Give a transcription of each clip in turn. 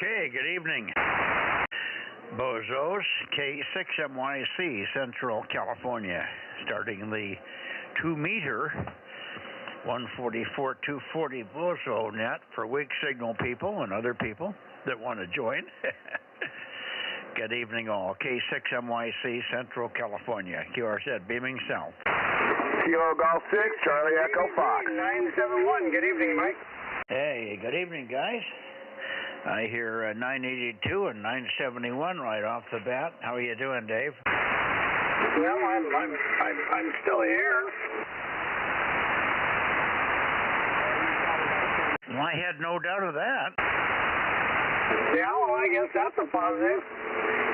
Okay, good evening. Bozos, K6MYC, Central California, starting the 2-meter 144-240 Bozo Net for weak signal people and other people that want to join. Good evening all. K6MYC, Central California, QRZ beaming south. Kilo Golf 6, Charlie Echo Fox. 971, good evening, Mike. Hey, good evening, guys. I hear 982 and 971 right off the bat. How are you doing, Dave? Well, I'm still here. Well, I had no doubt of that. Yeah, well, I guess that's a positive.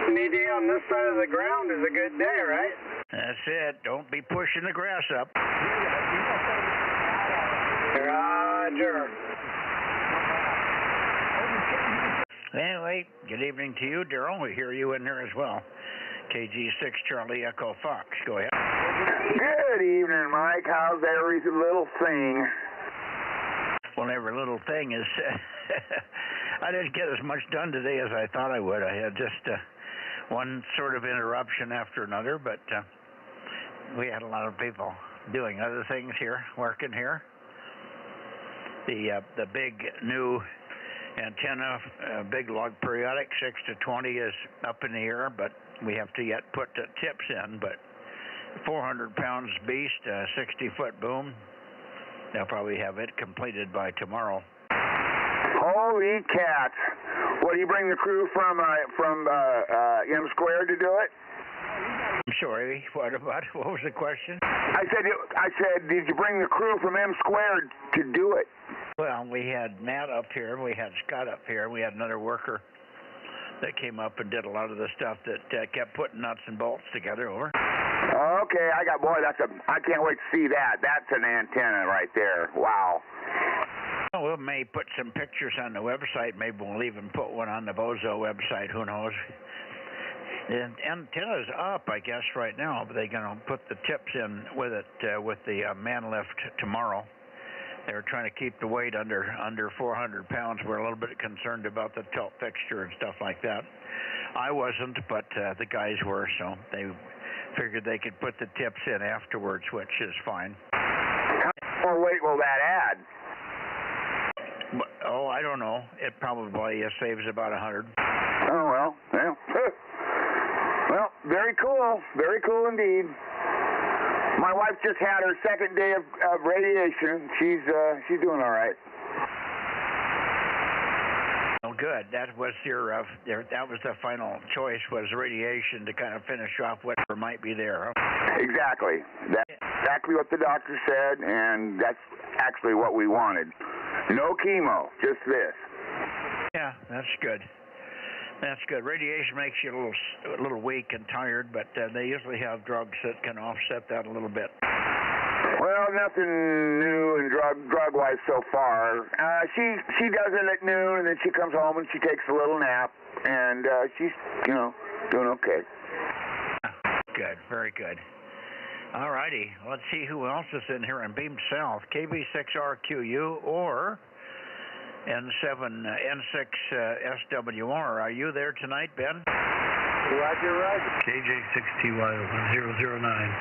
Any day on this side of the ground is a good day, right? That's it. Don't be pushing the grass up. Roger. Anyway, good evening to you, Daryl. We hear you in there as well. KG6 Charlie Echo Fox. Go ahead. Good evening, Mike. How's every little thing? Well, every little thing is... I didn't get as much done today as I thought I would. I had just one sort of interruption after another, but we had a lot of people doing other things here, working here. The big new antenna, big log periodic 6 to 20 is up in the air, but we have to yet put the tips in. But 400 pounds beast, 60-foot boom. They'll probably have it completed by tomorrow. Holy cats! What, do you bring the crew from M Squared to do it? I'm sorry. What was the question? I said, did you bring the crew from M Squared to do it? Well, we had Matt up here, we had Scott up here, we had another worker that came up and did a lot of the stuff that kept putting nuts and bolts together over. Okay, I can't wait to see that. That's an antenna right there. Wow. Well, we may put some pictures on the website. Maybe we'll even put one on the Bozo website. Who knows? The antenna's up, I guess, right now, but they're going to put the tips in with it with the man lift tomorrow. They're trying to keep the weight under 400 pounds. We're a little bit concerned about the tilt fixture and stuff like that. I wasn't, but the guys were, so they figured they could put the tips in afterwards, which is fine. How much weight will that add? Oh, I don't know. It probably saves about 100. Oh, well, yeah. Well, very cool. Very cool indeed. My wife just had her second day of radiation. She's doing all right. Oh, good. That was that was the final choice, was radiation to kind of finish off whatever might be there. Huh? Exactly. That's exactly what the doctor said, and that's actually what we wanted. No chemo, just this. Yeah, that's good. That's good. Radiation makes you a little weak and tired, but they usually have drugs that can offset that a little bit. Well, nothing new and drug-wise so far. She does it at noon, and then she comes home and she takes a little nap, and she's doing okay. Good, very good. All righty, let's see who else is in here in Beam South. KB6RQU or N6SWR. Are you there tonight, Ben? Roger. KJ6TY1009.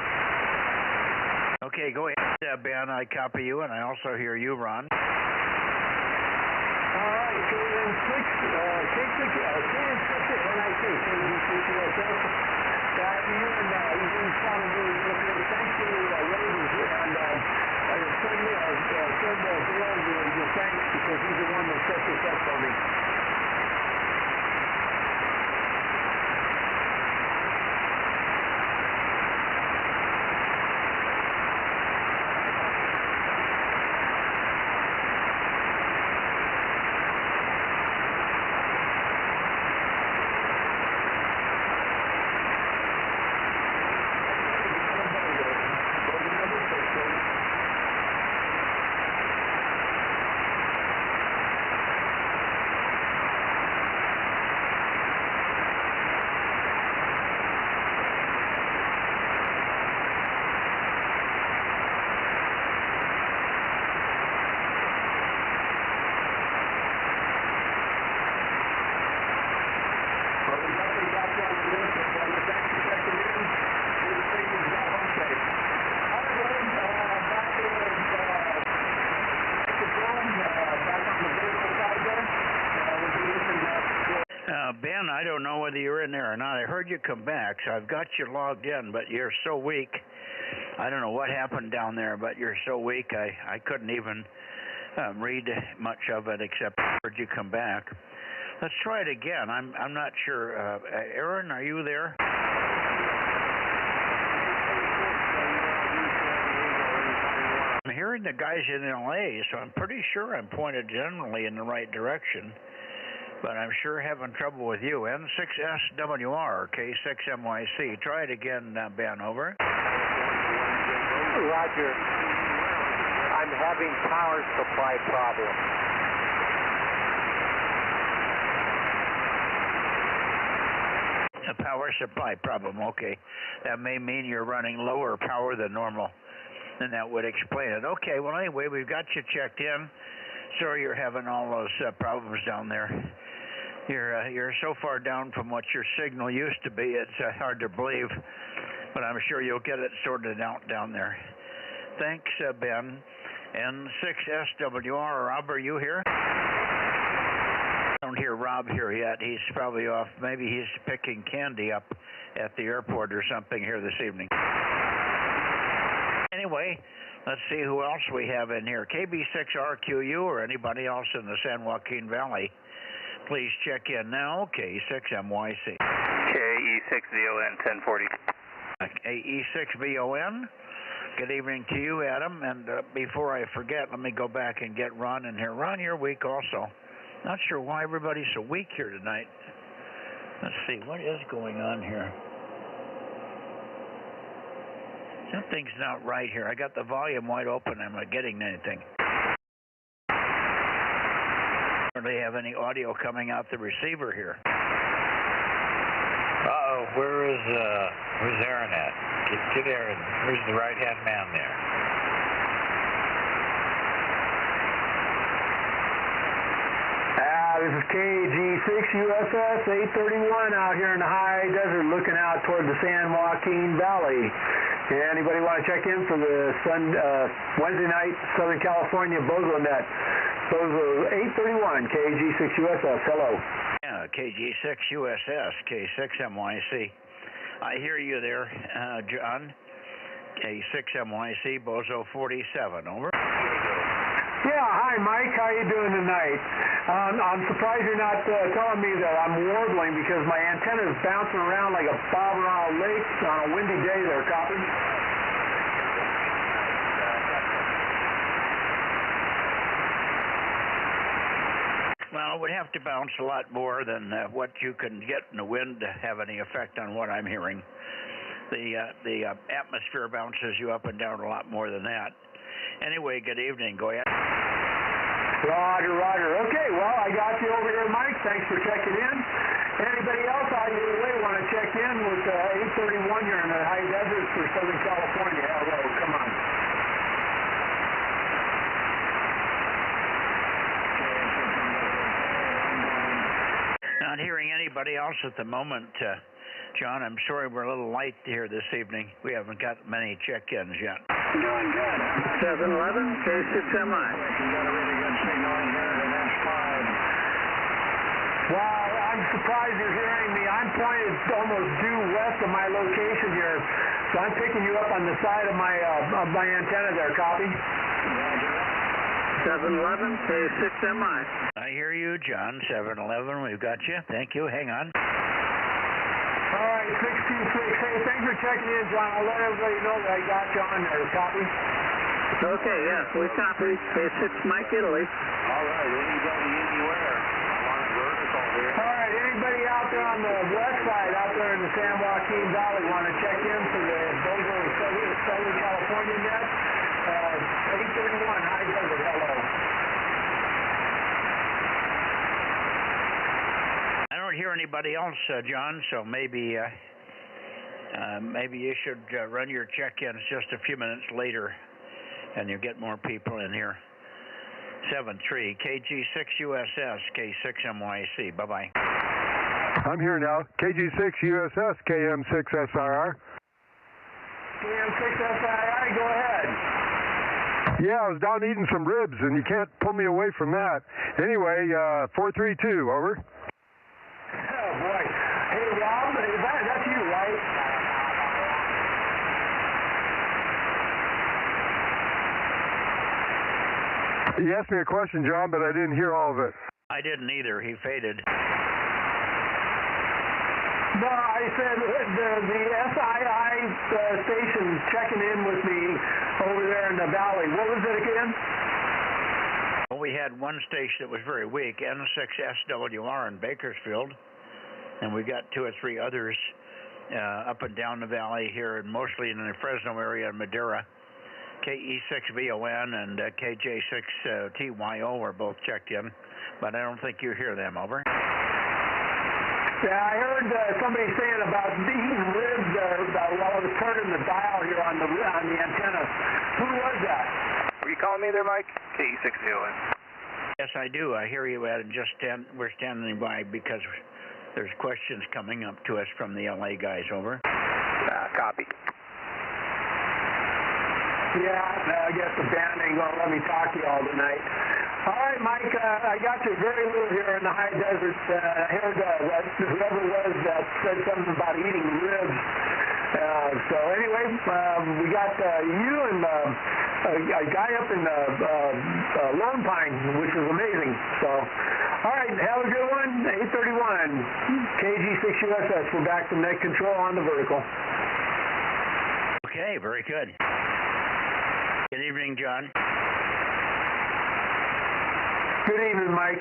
Okay, go ahead, Ben. I copy you, and I also hear you, Ron. All right, got in and he's been trying to do thanks to the ladies and send the thanks because he's the one that set this up for me. you're in there or not. I heard you come back, so I've got you logged in, but you're so weak. I don't know what happened down there, but you're so weak I couldn't even read much of it except I heard you come back. Let's try it again. I'm not sure. Aaron, are you there? I'm hearing the guys in LA, so I'm pretty sure I'm pointed generally in the right direction. But I'm sure having trouble with you. N6SWR, K6MYC. Try it again, Ben, over. Roger. I'm having power supply problems. A power supply problem, okay. That may mean you're running lower power than normal, and that would explain it. Okay, well, anyway, we've got you checked in. Sorry you're having all those problems down there. You're so far down from what your signal used to be, it's hard to believe, but I'm sure you'll get it sorted out down there. Thanks, Ben. N6SWR, Rob, are you here? I don't hear Rob here yet. He's probably off. Maybe he's picking candy up at the airport or something here this evening. Anyway, let's see who else we have in here. KB6RQU or anybody else in the San Joaquin Valley. Please check in now. K6MYC. KE6VON 1040. AE6VON. Good evening to you, Adam. And before I forget, let me go back and get Ron in here. Ron, you're weak also. Not sure why everybody's so weak here tonight. Let's see, what is going on here? Something's not right here. I got the volume wide open. I'm not getting anything. Do they have any audio coming out the receiver here? Uh-oh, where's Aaron at? Get Aaron. Where's the right-hand man there? This is KG6USS 831 out here in the high desert looking out toward the San Joaquin Valley. Anybody want to check in for the Wednesday night Southern California Bozo Net? Bozo 831, KG6USS, hello. Yeah, KG6USS, K6MYC. I hear you there, John. K6MYC, Bozo 47, over. Yeah, hi Mike, how you doing tonight? I'm surprised you're not telling me that I'm warbling because my antenna is bouncing around like a bobber on a lake on a windy day there, copy? Well, it would have to bounce a lot more than what you can get in the wind to have any effect on what I'm hearing. The atmosphere bounces you up and down a lot more than that. Anyway, good evening. Go ahead. Roger, Roger. Okay, well, I got you over here, Mike. Thanks for checking in. Anybody else out here today want to check in with 831? You're in the high desert for Southern California. Hello, come on. Not hearing anybody else at the moment, John. I'm sorry we're a little light here this evening. We haven't got many check-ins yet. Doing good. 711, K6MI. You got a really good signal in here in the S5. Well, I'm surprised you're hearing me. I'm pointed almost due west of my location here, so I'm picking you up on the side of my antenna there, copy? 711, K6MI. I hear you, John. 711, we've got you. Thank you. Hang on. All right, 626. Hey, thanks for checking in, John. I'll let everybody know that I got you on there. Copy? Okay, yes, we copy. K6 Mike Italy. All right, anybody anywhere? I'm on vertical here. All right, anybody out there on the west side, out there in the San Joaquin Valley, want to check in for the Bozo Southern California Net? 831, high desert, hello. I don't hear anybody else, John, so maybe you should run your check-ins just a few minutes later, and you'll get more people in here. 73, KG6USS, K6MYC. Bye-bye. I'm here now. KG6USS, KM6SIR. KM6SIR, go ahead. Yeah, I was down eating some ribs, and you can't pull me away from that. Anyway, 432, over. Oh, boy. Hey, He asked me a question, John, but I didn't hear all of it. I didn't either. He faded. No, I said the SII station checking in with me over there in the valley. What was it again? Well, we had one station that was very weak, N6SWR in Bakersfield, and we got 2 or 3 others up and down the valley here, and mostly in the Fresno area and Madera. KE6VON and KJ6TYO were both checked in, but I don't think you hear them. Over. Yeah, I heard somebody saying about eating ribs while I was turning the dial here on the antenna. Who was that? Were you calling me there, Mike? KE6VON. Yes, I do. I hear you, Ed, and we're standing by because there's questions coming up to us from the LA guys. Over. Copy. Yeah, I guess the band ain't going to let me talk to you all tonight. All right, Mike, I got you very little here in the high desert. I heard that whoever was that said something about eating ribs. So anyway, we got you and a guy up in Lone Pine, which was amazing. So, all right, have a good one. 831, KG6USS. We're back to net control on the vertical. Okay, very good. Good evening, John. Good evening, Mike.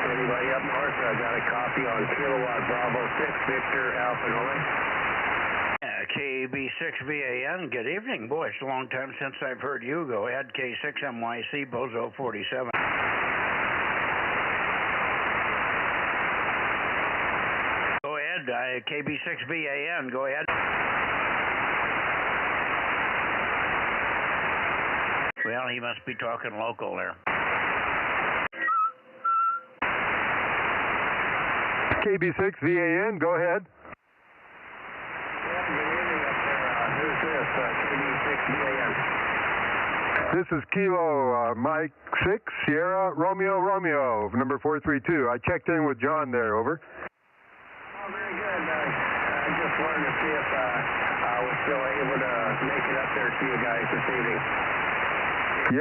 Anybody up north? I got a copy on kilowatt Bravo 6 Victor Alpha Noise. KB6VAN, good evening. Boy, it's a long time since I've heard you. Go ahead, K6MYC, Bozo 47. Go ahead, KB6VAN, go ahead. Well, he must be talking local there. KB6VAN, go ahead. Who's this? KB6VAN. This is Kilo Mike 6, Sierra, Romeo, Romeo, number 432. I checked in with John there, over. Oh, very good. I just wanted to see if I was still able to make it up there to you guys this evening.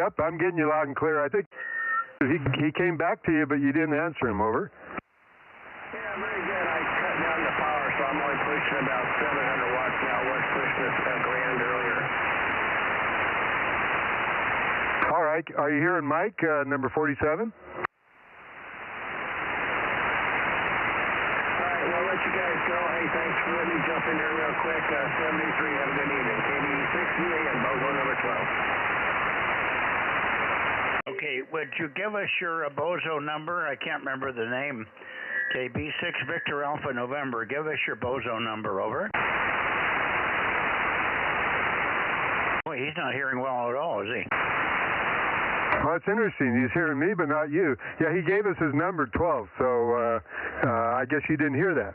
Yep, I'm getting you loud and clear. I think he came back to you, but you didn't answer him, over. Yeah, very good. I cut down the power, so I'm only pushing about 700 watts now. I was pushing a grand earlier. All right. Are you hearing Mike, number 47? All right, well, I'll let you guys go. Hey, thanks for letting me jump in here real quick. 73, have a good evening. KB6VAN, Bozo number 12. Okay, would you give us your Bozo number? I can't remember the name. KB6 Victor Alpha November. Give us your Bozo number, over. Boy, he's not hearing well at all, is he? Well, it's interesting. He's hearing me, but not you. Yeah, he gave us his number, 12, so I guess you didn't hear that.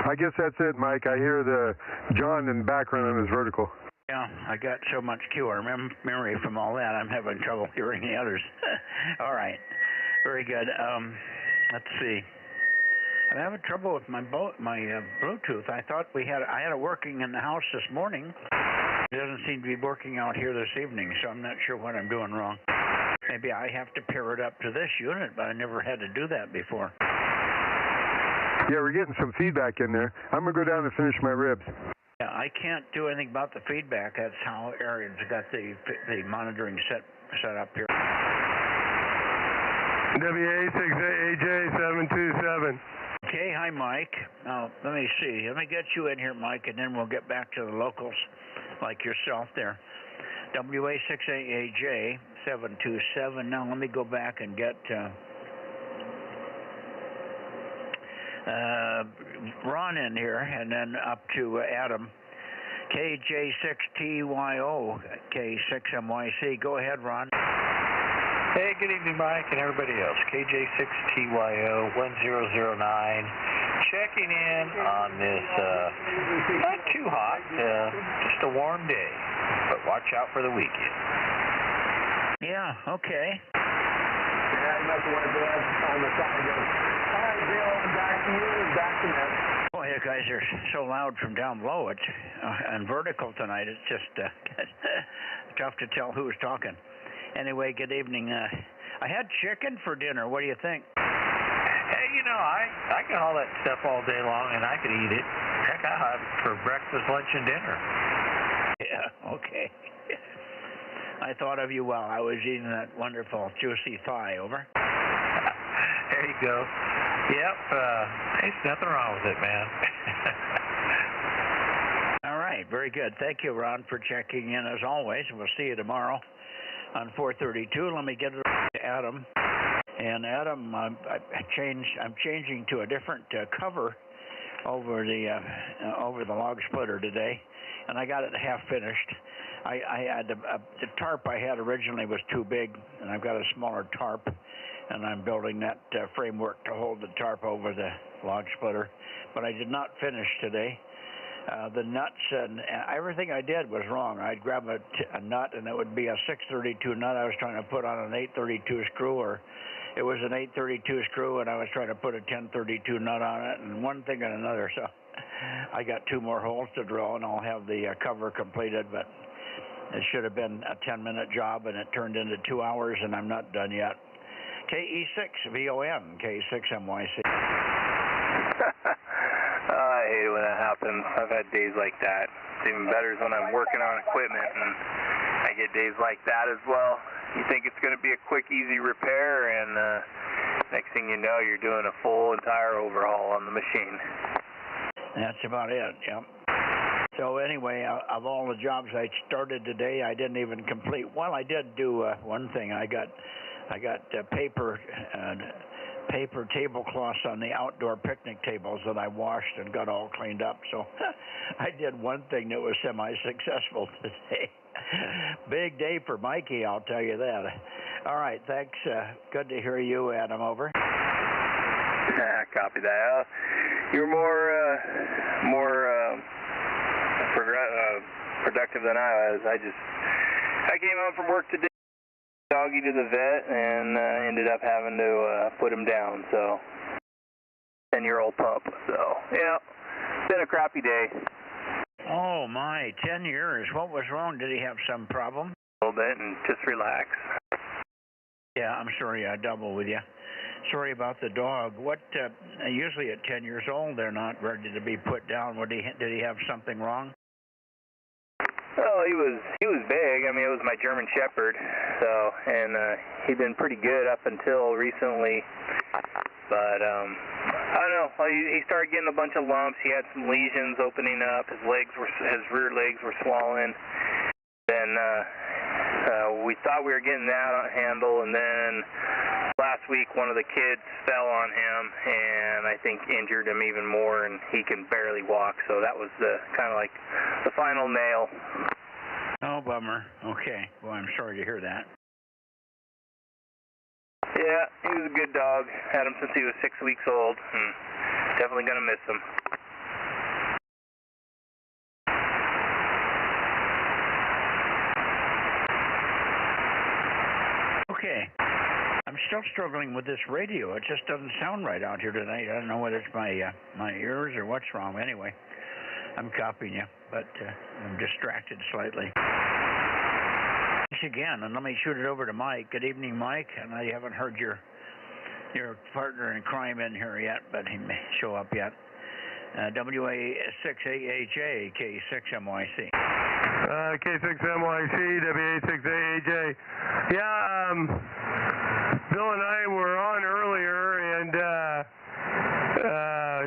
I guess that's it, Mike. I hear the John in the background on his vertical. Yeah, I got so much QR memory from all that, I'm having trouble hearing the others. All right, very good. Let's see. I'm having trouble with my Bluetooth. I thought I had it working in the house this morning. It doesn't seem to be working out here this evening, so I'm not sure what I'm doing wrong. Maybe I have to pair it up to this unit, but I never had to do that before. Yeah, we're getting some feedback in there. I'm going to go down and finish my ribs. I can't do anything about the feedback. That's how Aaron's got the monitoring set up here. WA68AJ727. Okay, hi, Mike. Now, let me see. Let me get you in here, Mike, and then we'll get back to the locals like yourself there. WA68AJ727. Now, let me go back and get Ron in here, and then up to Adam. KJ6TYO, K6MYC. Go ahead, Ron. Hey, good evening, Mike, and everybody else. KJ6TYO 1009, checking in on this not too hot, just a warm day, but watch out for the weekend. Yeah, okay. Yeah, you must want to go on the side of. All right, Bill, back to you. Back to Net. Boy, you guys are so loud from down below. It's and vertical tonight. It's just tough to tell who's talking. Anyway, good evening. I had chicken for dinner. What do you think? Hey, you know, I can haul that stuff all day long, and I could eat it. Heck, I have it for breakfast, lunch, and dinner. Yeah, okay. I thought of you while I was eating that wonderful juicy thigh, over. There you go. Yep, there's nothing wrong with it, man. All right, very good. Thank you, Ron, for checking in as always. We'll see you tomorrow on 432. Let me get it to Adam. And Adam, I'm changing to a different cover over the log splitter today, and I got it half finished. I had the tarp I had originally was too big, and I've got a smaller tarp, and I'm building that framework to hold the tarp over the log splitter. But I did not finish today. The nuts and everything I did was wrong. I'd grab a nut, and it would be a 632 nut I was trying to put on an 832 screw, or it was an 832 screw, and I was trying to put a 1032 nut on it, and one thing and another. So I got 2 more holes to drill, and I'll have the cover completed, but it should have been a 10-minute job, and it turned into 2 hours, and I'm not done yet. KE6VON, K6MYC. I hate it when that happens. I've had days like that. It's even better when I'm working on equipment, and I get days like that as well. You think it's going to be a quick, easy repair, and next thing you know, you're doing a full, entire overhaul on the machine. That's about it, yep. So anyway, of all the jobs I started today, I didn't even complete. Well, I did do one thing. I got paper tablecloths on the outdoor picnic tables that I washed and got all cleaned up. So I did one thing that was semi-successful today. Big day for Mikey, I'll tell you that. All right, thanks. Good to hear you, Adam, over. Copy that. You're more productive than I was. I came home from work today, doggy to the vet, and ended up having to put him down. So 10-year-old pup. So yeah, it's been a crappy day. Oh my, 10 years. What was wrong? Did he have some problem? A little bit, and just relax. Yeah, I'm sorry. I double with you. Sorry about the dog. What? Usually at 10 years old, they're not ready to be put down. Did he have something wrong? Well, he was big. I mean, it was my German Shepherd. So, and he'd been pretty good up until recently. But I don't know. He started getting a bunch of lumps. He had some lesions opening up. His rear legs were swollen. Then we thought we were getting that on handle, and then last week one of the kids fell on him, and I think injured him even more, and he can barely walk. So that was kind of like the final nail. Oh, bummer. Okay. Well, I'm sorry to hear that. Yeah, he was a good dog. Had him since he was 6 weeks old. Definitely going to miss him. Okay. I'm still struggling with this radio. It just doesn't sound right out here tonight. I don't know whether it's my ears or what's wrong. Anyway, I'm copying you, but I'm distracted slightly. Thanks again, and let me shoot it over to Mike. Good evening, Mike. And I haven't heard your partner in crime in here yet, but he may show up yet. WA6AAJ, K6MYC. K6MYC, WA6AAJ. Yeah, Bill and I were on earlier, and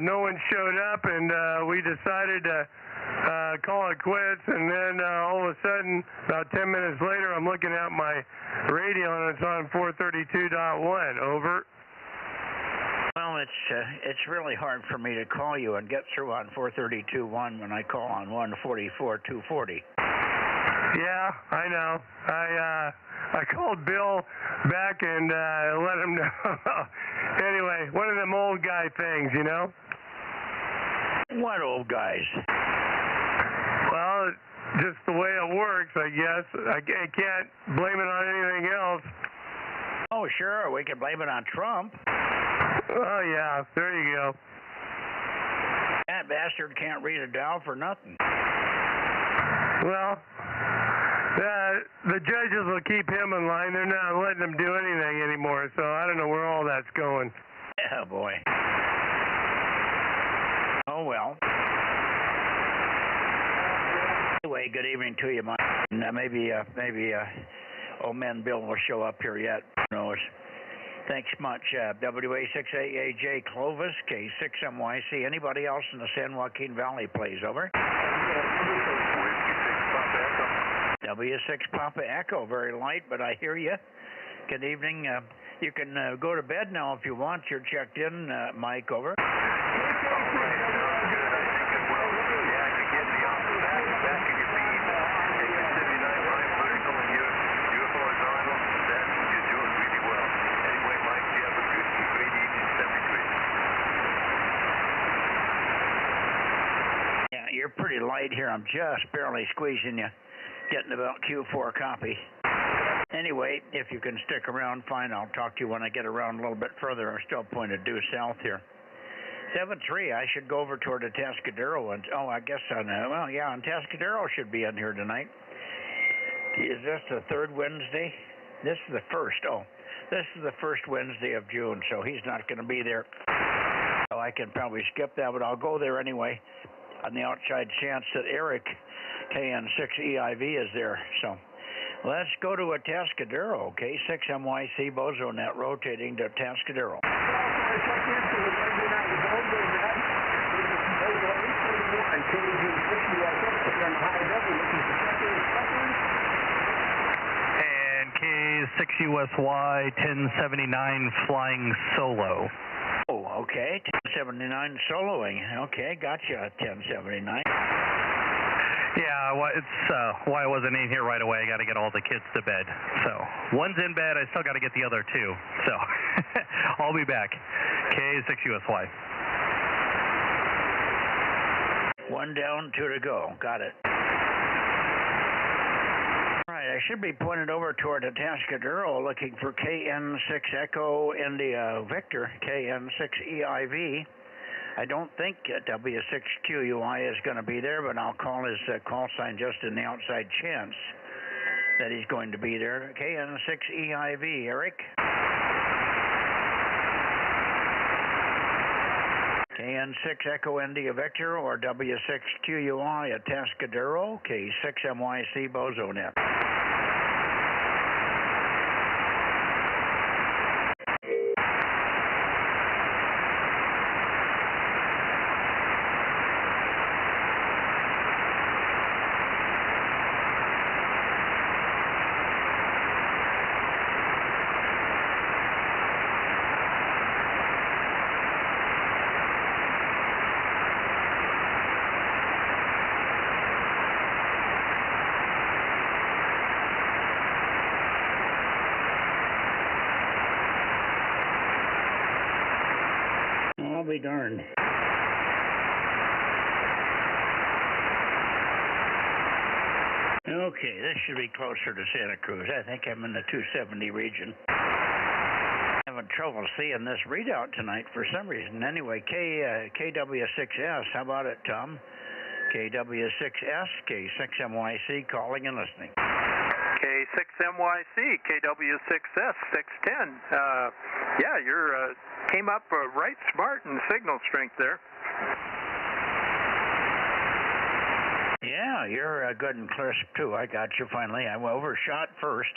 no one showed up, and we decided to call it quits, and then all of a sudden, about 10 minutes later, I'm looking at my radio, and it's on 432.1. Over. Well, it's really hard for me to call you and get through on 432.1 when I call on 144.240. Yeah, I know. I called Bill back and let him know. Anyway, one of them old guy things, you know? What old guys? Well, just the way it works, I guess. I can't blame it on anything else. Oh, sure, we can blame it on Trump. Oh, yeah, there you go. That bastard can't read a dial for nothing. Well, the judges will keep him in line. They're not letting him do anything anymore, so I don't know where all that's going. Oh, boy. Oh, well. Anyway, good evening to you, Mike. Maybe old man Bill will show up here yet. Who knows? Thanks much. WA6AAJ Clovis, K6MYC. Anybody else in the San Joaquin Valley, please? Over. W6 Papa Echo. Very light, but I hear you. Good evening. You can go to bed now if you want. You're checked in, Mike. Over. You're pretty light here. I'm just barely squeezing you, getting about Q4 copy. Anyway, if you can stick around, fine. I'll talk to you when I get around a little bit further. I'm still pointed due south here. 7-3, I should go over toward the Atascadero. And, oh, I guess on, well, yeah, Atascadero should be in here tonight. Is this the third Wednesday? This is the first. Oh, this is the first Wednesday of June, so he's not going to be there. So I can probably skip that, but I'll go there anyway, on the outside chance that Eric, KN6EIV, is there. So let's go to Atascadero, okay? 6MYC Bozo Net rotating to Atascadero. And K6USY 1079 flying solo. Oh, okay. 1079 soloing. Okay, gotcha. 1079. Yeah, well, it's why I wasn't in here right away. I got to get all the kids to bed. So one's in bed. I still got to get the other two. So I'll be back. K6USY. One down, two to go. Got it. All right, I should be pointed over toward Atascadero looking for KN6 Echo India Victor, KN6EIV. I don't think W6QUI is going to be there, but I'll call his call sign just in the outside chance that he's going to be there. KN6EIV, Eric. KN6 Echo India Victor or W6QUI at Atascadero, K6MYC Bozo Net. I'll be darned. Okay, this should be closer to Santa Cruz. I think I'm in the 270 region. Having trouble seeing this readout tonight for some reason. Anyway, KW6S, how about it, Tom? KW6S, K6MYC, calling and listening. K6MYC, KW6S, 610. Yeah, you're came up right smart in signal strength there. Yeah, you're good and crisp, too. I got you finally. I overshot first.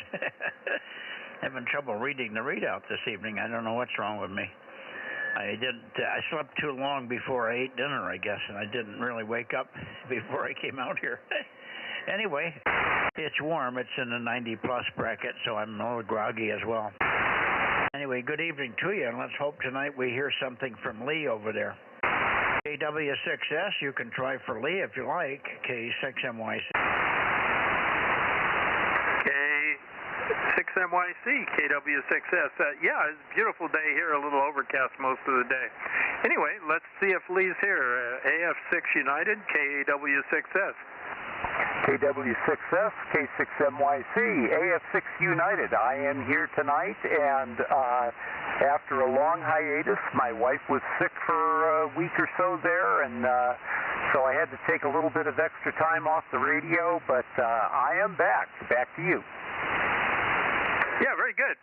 Having trouble reading the readout this evening. I don't know what's wrong with me. I slept too long before I ate dinner, I guess, and I didn't really wake up before I came out here. Anyway, it's warm. It's in the 90-plus bracket, so I'm a little groggy as well. Anyway, good evening to you, and let's hope tonight we hear something from Lee over there. KW6S, you can try for Lee if you like. K6MYC. K6MYC, KW6S. Yeah, it's a beautiful day here, a little overcast most of the day. Anyway, let's see if Lee's here. AF6 United, KW6S. KW6S, K6MYC, AF6 United. I am here tonight, and after a long hiatus, my wife was sick for a week or so there, and so I had to take a little bit of extra time off the radio, but I am back. Back to you. Yeah, very good.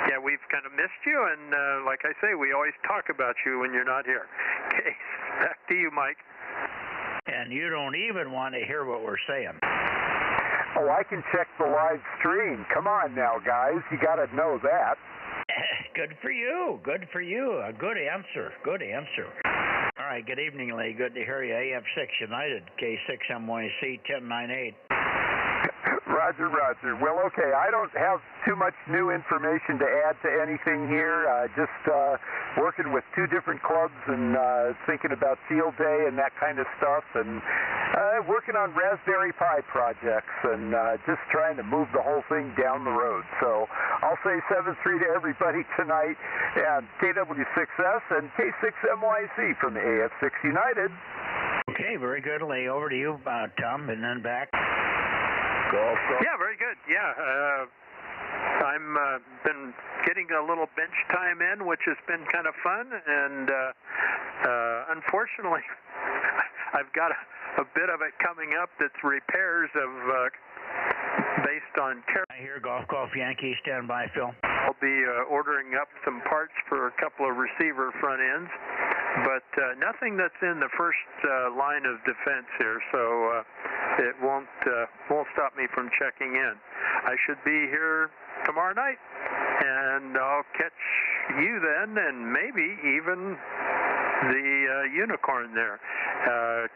Yeah, we've kind of missed you, and like I say, we always talk about you when you're not here. Okay, back to you, Mike. And you don't even want to hear what we're saying. Oh, I can check the live stream. Come on now, guys. You got to know that. Good for you. Good for you. A good answer. Good answer. All right, good evening, Lee. Good to hear you. AF6 United, K6MYC 1098. Roger, Roger. Well, okay, I don't have too much new information to add to anything here. Just working with two different clubs and thinking about field day and that kind of stuff, and working on Raspberry Pi projects and just trying to move the whole thing down the road. So I'll say 7-3 to everybody tonight, and KW6S and K6MYC from AF6 United. Okay, very good, Lee. Over to you, Tom, and then back. Yeah, very good. Yeah, I'm been getting a little bench time in, which has been kind of fun, and unfortunately, I've got a bit of it coming up that's repairs of based on. I hear Golf Yankee. Stand by, Phil. I'll be ordering up some parts for a couple of receiver front ends, but nothing that's in the first line of defense here, so it won't stop me from checking in. I should be here tomorrow night, and I'll catch you then, and maybe even the unicorn there.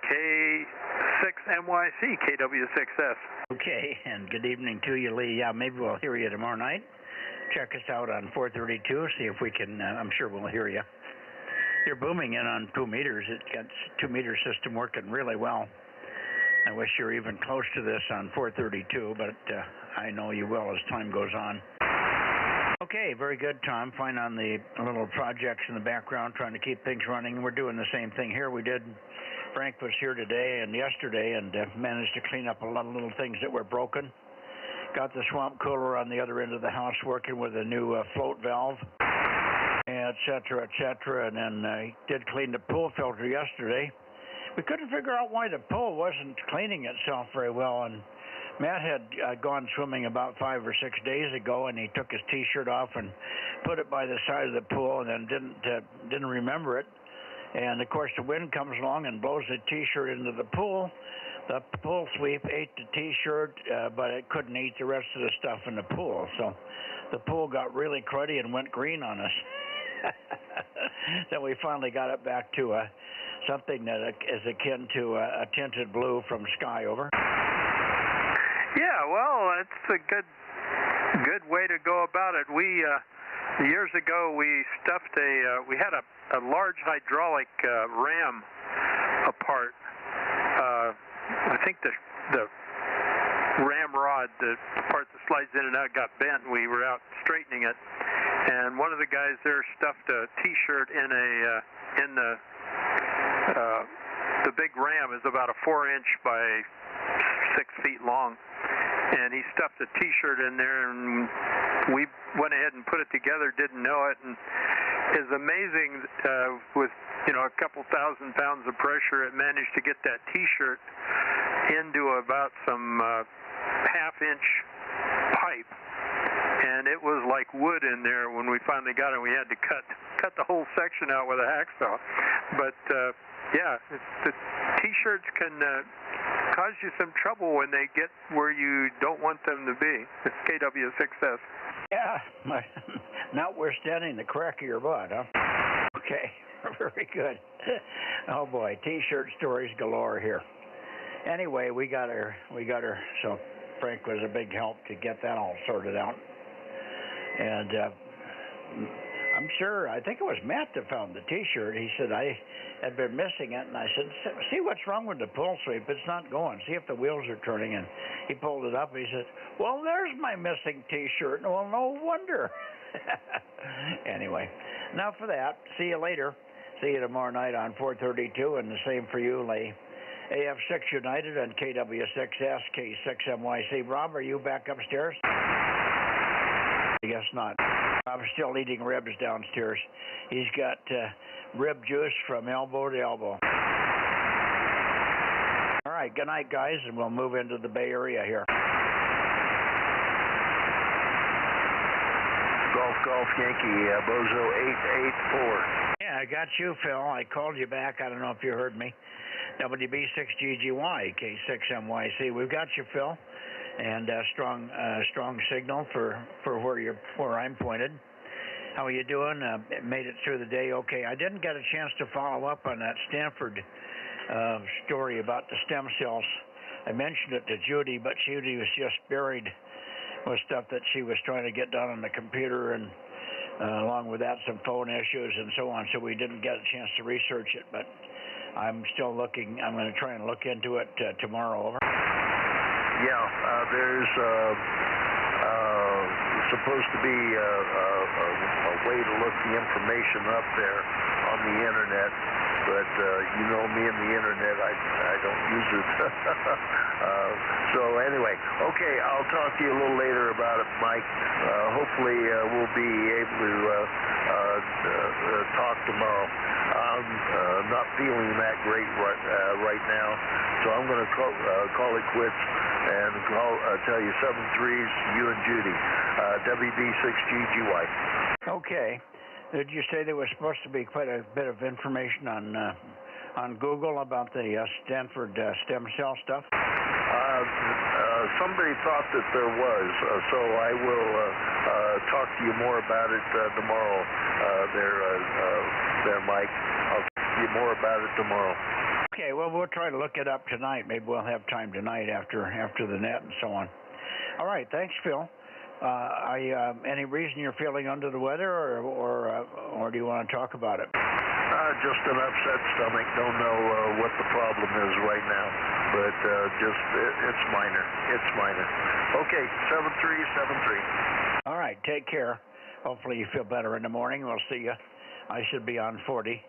K6MYC, KW6S. Okay, and good evening to you, Lee. Yeah, maybe we'll hear you tomorrow night. Check us out on 432, see if we can, I'm sure we'll hear you. You're booming in on 2 meters. It's got 2-meter system working really well. I wish you were even close to this on 432, but I know you will as time goes on. Okay, very good, Tom. Fine on the little projects in the background, trying to keep things running. We're doing the same thing here. Frank was here today and yesterday and managed to clean up a lot of little things that were broken. Got the swamp cooler on the other end of the house working with a new float valve, et cetera, and then did clean the pool filter yesterday. We couldn't figure out why the pool wasn't cleaning itself very well, and Matt had gone swimming about 5 or 6 days ago, and he took his T-shirt off and put it by the side of the pool, and then didn't remember it. And of course, the wind comes along and blows the T-shirt into the pool. The pool sweep ate the T-shirt, but it couldn't eat the rest of the stuff in the pool. So the pool got really cruddy and went green on us. Then we finally got it back to something that is akin to a tinted blue from Sky. Over. Yeah, well, it's a good way to go about it. We years ago we stuffed we had a large hydraulic ram apart. I think the ramrod, the part that slides in and out, got bent, and we were out straightening it. And one of the guys there stuffed a T-shirt in the big ram is about a 4-inch by 6 feet long, and he stuffed a T-shirt in there, and we went ahead and put it together, didn't know it, and it's amazing with a couple thousand pounds of pressure, it managed to get that T-shirt into about some half-inch pipe, and it was like wood in there when we finally got it. We had to cut the whole section out with a hacksaw, but Yeah, the T-shirts can cause you some trouble when they get where you don't want them to be. It's KW6S. Yeah, notwithstanding the crack of your butt, huh? Okay, very good. Oh boy, T-shirt stories galore here. Anyway, we got her. So Frank was a big help to get that all sorted out. And I'm sure, I think it was Matt that found the T-shirt. He said I had been missing it, and I said, see what's wrong with the pull sweep? It's not going. See if the wheels are turning. And he pulled it up, and he said, well, there's my missing T-shirt. Well, no wonder. Anyway, enough of that. See you later. See you tomorrow night on 432, and the same for you, Lee. AF6 United and KW6S, K6MYC. Rob, are you back upstairs? I guess not. I'm still eating ribs downstairs. He's got rib juice from elbow to elbow. All right, good night, guys, and we'll move into the Bay Area here. Golf Yankee, Bozo 884. Yeah, I got you, Phil. I called you back. I don't know if you heard me. WB6GGY, K6MYC. We've got you, Phil. And strong signal for where I'm pointed. How are you doing? Made it through the day okay. I didn't get a chance to follow up on that Stanford story about the stem cells. I mentioned it to Judy, but Judy was just buried with stuff that she was trying to get done on the computer, and along with that some phone issues and so on, so we didn't get a chance to research it, but I'm still looking. I'm going to try and look into it tomorrow. Over. Yeah, there's supposed to be a way to look the information up there on the internet, but you know me and the internet, I don't use it. So anyway, okay, I'll talk to you a little later about it, Mike. Hopefully we'll be able to talk tomorrow. I'm not feeling that great right now, so I'm going to call it quits and tell you 7-3s, you and Judy, WB6GGY. Okay. Did you say there was supposed to be quite a bit of information on Google about the Stanford stem cell stuff? Somebody thought that there was, so I will talk to you more about it tomorrow. There, Mike. I'll talk to you more about it tomorrow. Okay, well, we'll try to look it up tonight. Maybe we'll have time tonight after the net and so on. All right, thanks, Phil. Any reason you're feeling under the weather, or do you want to talk about it? Just an upset stomach. Don't know what the problem is right now, but it's minor. It's minor. Okay, 7-3. All right, take care. Hopefully you feel better in the morning. We'll see you. I should be on 40,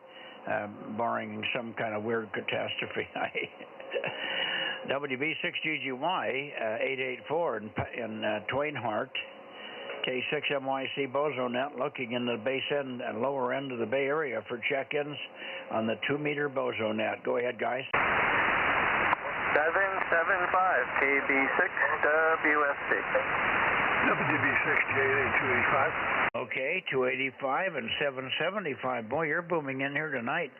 barring some kind of weird catastrophe. WB6GGY 884 in Twainhart, K6MYC Bozo Net, looking in the base end and lower end of the Bay Area for check-ins on the 2-meter Bozo Net. Go ahead, guys. 775 KB6 WSC. WB6J 285. Okay, 285 and 775. Boy, you're booming in here tonight.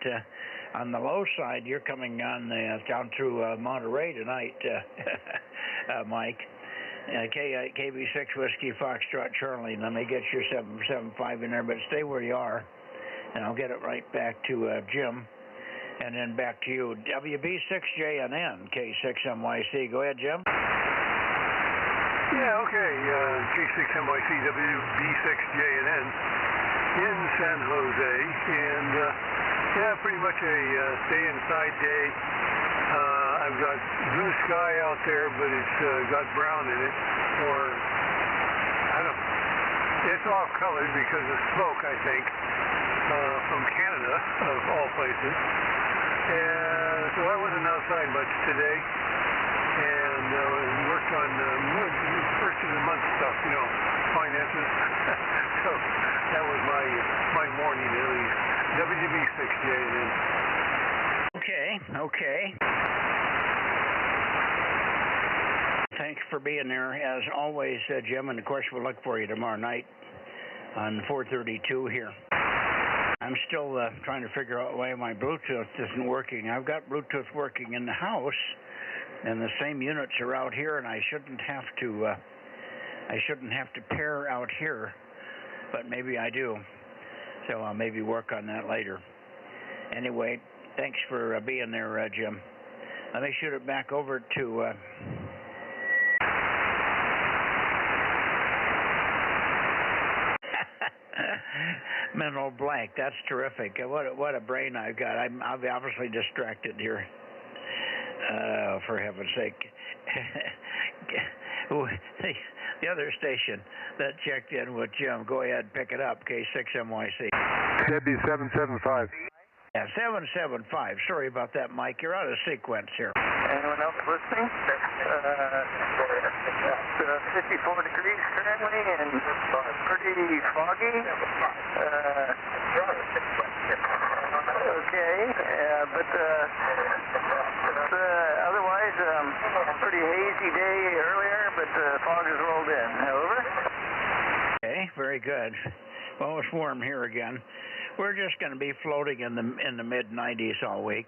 On the low side, you're coming on down through Monterey tonight, Mike. KB6 Whiskey Foxtrot Charlie. Let me get your 775 in there, but stay where you are, and I'll get it right back to Jim, and then back to you. WB6JNN, K6MYC. Go ahead, Jim. Yeah, okay. K6MYC, WB6JNN in San Jose, and yeah, pretty much a stay inside day. I've got blue sky out there, but it's got brown in it, or I don't know. It's off-colored because of smoke, I think, from Canada, of all places. And so I wasn't outside much today, and worked on first of the month stuff, you know, finances. So that was my morning at least. WB6J. Okay. Thanks for being there, as always, Jim, and of course we'll look for you tomorrow night on 432 here. I'm still trying to figure out why my Bluetooth isn't working. I've got Bluetooth working in the house, and the same units are out here, and I shouldn't have to pair out here, but maybe I do. So I'll maybe work on that later. Anyway, thanks for being there, Jim. Let me shoot it back over to mental blank. That's terrific. What a brain I've got. I'm obviously distracted here. For heaven's sake. The other station that checked in with Jim, go ahead, pick it up, K6MYC. That'd be 775. Yeah, 775. Sorry about that, Mike. You're out of sequence here. Anyone else listening? 54 degrees currently and pretty foggy. Okay, but otherwise, pretty hazy day earlier, but fog has rolled in. Over. Okay, very good. Well, it's warm here again. We're just going to be floating in the mid 90s all week.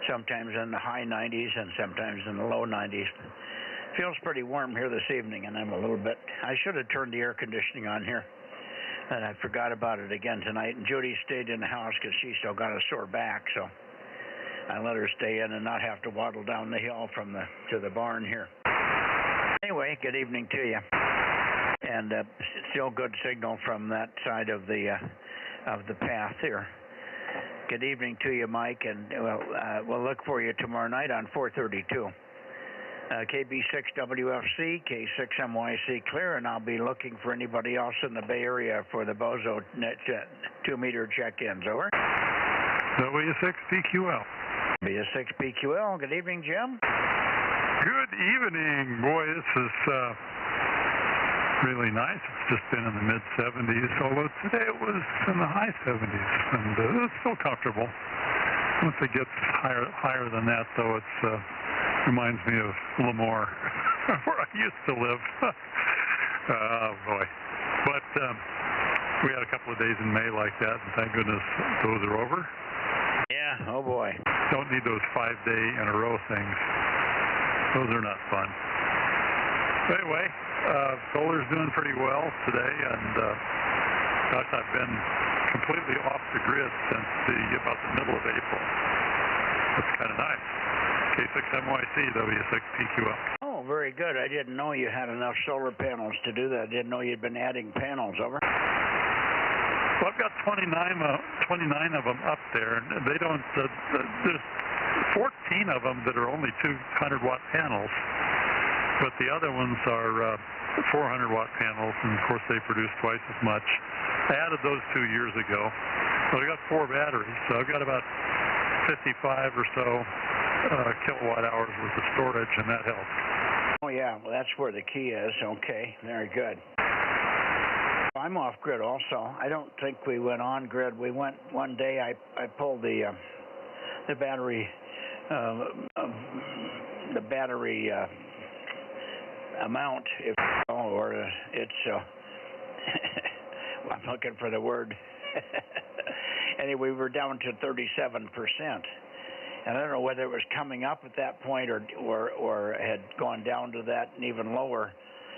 Sometimes in the high 90s and sometimes in the low 90s. Feels pretty warm here this evening, and I'm a little bit. I should have turned the air conditioning on here, and I forgot about it again tonight. And Judy stayed in the house because she still got a sore back, so I let her stay in and not have to waddle down the hill to the barn here. Anyway, good evening to you, and still good signal from that side of the path here. Good evening to you, Mike, and we'll look for you tomorrow night on 432. KB6WFC, K6MYC clear, and I'll be looking for anybody else in the Bay Area for the Bozo Net 2-meter check-ins. Over. W6PQL. W6PQL. Good evening, Jim. Good evening. Boy, this is really nice. It's just been in the mid-70s, although today it was in the high 70s, and it's still comfortable. Once it gets higher than that, though, it reminds me of Lemoore, where I used to live. Oh, boy. But we had a couple of days in May like that, and thank goodness those are over. Yeah, oh, boy. Don't need those 5-day in a row things. Those are not fun. Anyway, solar's doing pretty well today, and gosh, I've been completely off the grid since about the middle of April. That's kind of nice. K6MYC, W6PQL. Oh, very good. I didn't know you had enough solar panels to do that. I didn't know you'd been adding panels. Over. Well, I've got 29 of them up there, and they don't. There's 14 of them that are only 200-watt panels. But the other ones are 400-watt panels, and of course they produce twice as much. I added those 2 years ago. So I got 4 batteries, so I've got about 55 or so kilowatt hours worth of storage, and that helps. Oh yeah, well that's where the key is. Okay, very good. I'm off grid also. I don't think we went on grid. We went one day. I pulled the battery amount, if or it's I'm looking for the word. Anyway, we were down to 37%, and I don't know whether it was coming up at that point or had gone down to that and even lower.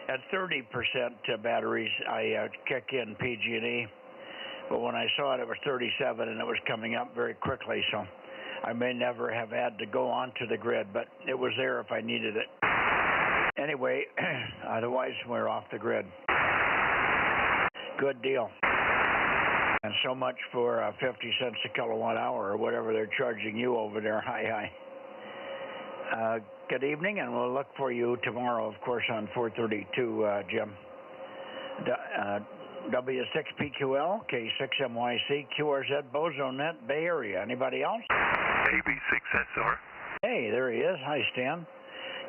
At 30% batteries, I kick in PG&E, but when I saw it, it was 37, and it was coming up very quickly. So I may never have had to go onto the grid, but it was there if I needed it. Anyway, otherwise we're off the grid. Good deal. And so much for 50 cents a kilowatt hour or whatever they're charging you over there. Hi. Good evening, and we'll look for you tomorrow, of course, on 432, Jim. W6PQL, K6MYC, QRZ, Bozo Net, Bay Area. Anybody else? AB6SR. Hey, there he is. Hi, Stan.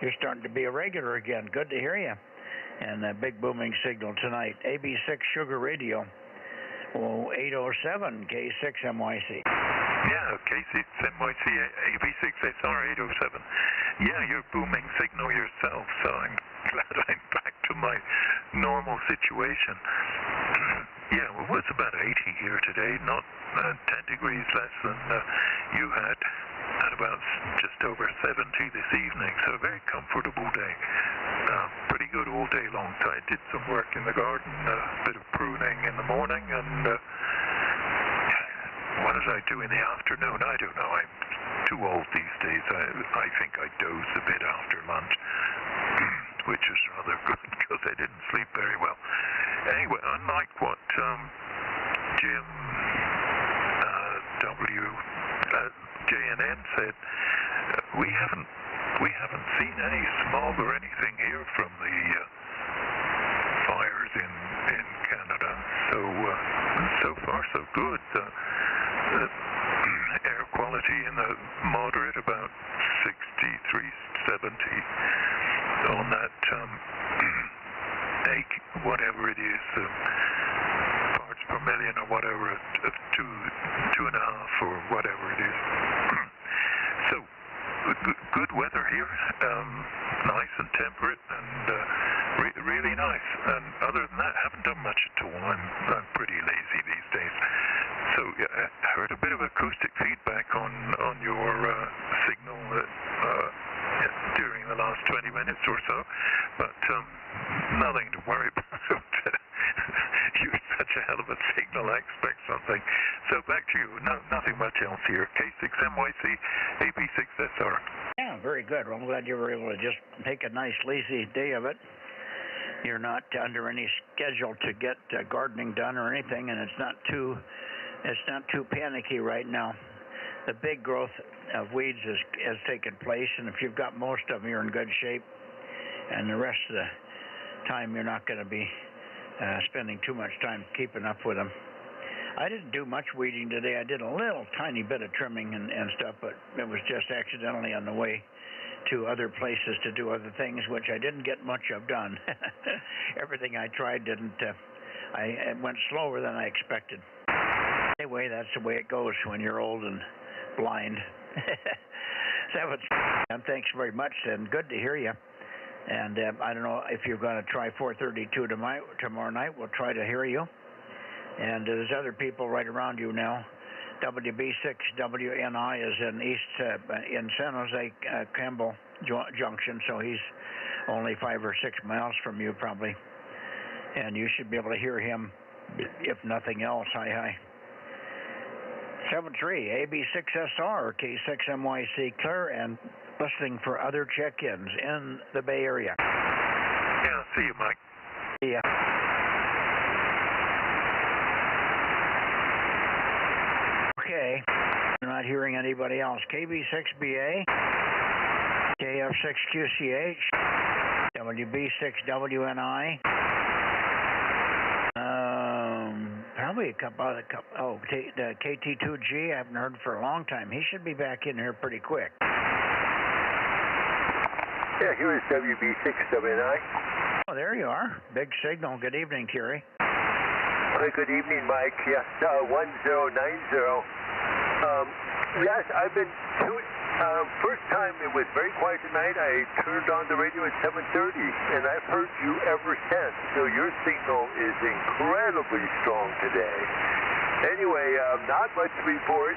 You're starting to be a regular again. Good to hear you. And a big booming signal tonight. AB6 Sugar Radio. 807 K6MYC. Yeah, K6MYC, AB6SR 807. Yeah, you're booming signal yourself, so I'm glad I'm back to my normal situation. Yeah, well, Well, it's about 80 here today, not 10 degrees less than you had, and about just over 70 this evening, so a very comfortable day. Pretty good all day long. I did some work in the garden, a bit of pruning in the morning, and what did I do in the afternoon? I don't know. I'm too old these days. I think I doze a bit after lunch, which is rather good because I didn't sleep very well. Anyway, unlike what Jim JNN said, we haven't seen any smog or anything here from the fires in Canada. So far so good. The air quality in the moderate, about 63, 70 on that whatever it is, parts per million or whatever, of 2.5 or whatever it is. So good weather here, nice and temperate, and really nice. And other than that, I haven't done much at all. I'm pretty lazy these days. So I heard a bit of acoustic feedback on your signal during the last 20 minutes or so, but nothing to worry about. You're such a hell of a signal, I expect something. So back to you. Nothing much else here. K6MYC, AB6SR. Yeah, very good. Well, I'm glad you were able to just take a nice lazy day of it. You're not under any schedule to get gardening done or anything, and it's not too panicky right now. The big growth of weeds has taken place, and if you've got most of them, you're in good shape, and the rest of the time you're not going to be spending too much time keeping up with them. I didn't do much weeding today. I did a little tiny bit of trimming and stuff, but it was just accidentally on the way to other places to do other things, which I didn't get much of done. Everything I tried didn't. It went slower than I expected. Anyway, that's the way it goes when you're old and blind. Thanks very much, and good to hear you. And I don't know if you're going to try 432 tomorrow night. We'll try to hear you. And there's other people right around you now. WB6WNI is in San Jose Campbell Junction, so he's only 5 or 6 miles from you probably. And you should be able to hear him, if nothing else. Hi. 73 AB6SR K6MYC clear and listening for other check-ins in the Bay Area. Yeah, see you, Mike. Yeah. Okay, I'm not hearing anybody else. KB6BA, KF6QCH, WB6WNI. Probably a couple. Oh, the KT2G. I haven't heard for a long time. He should be back in here pretty quick. Yeah, here is WB6WNI. Oh, there you are. Big signal. Good evening, Terry. Good evening, Mike. Yes, 1090. Yes, I've been first time it was very quiet tonight. I turned on the radio at 7:30, and I've heard you ever since. So your signal is incredibly strong today. Anyway, not much report.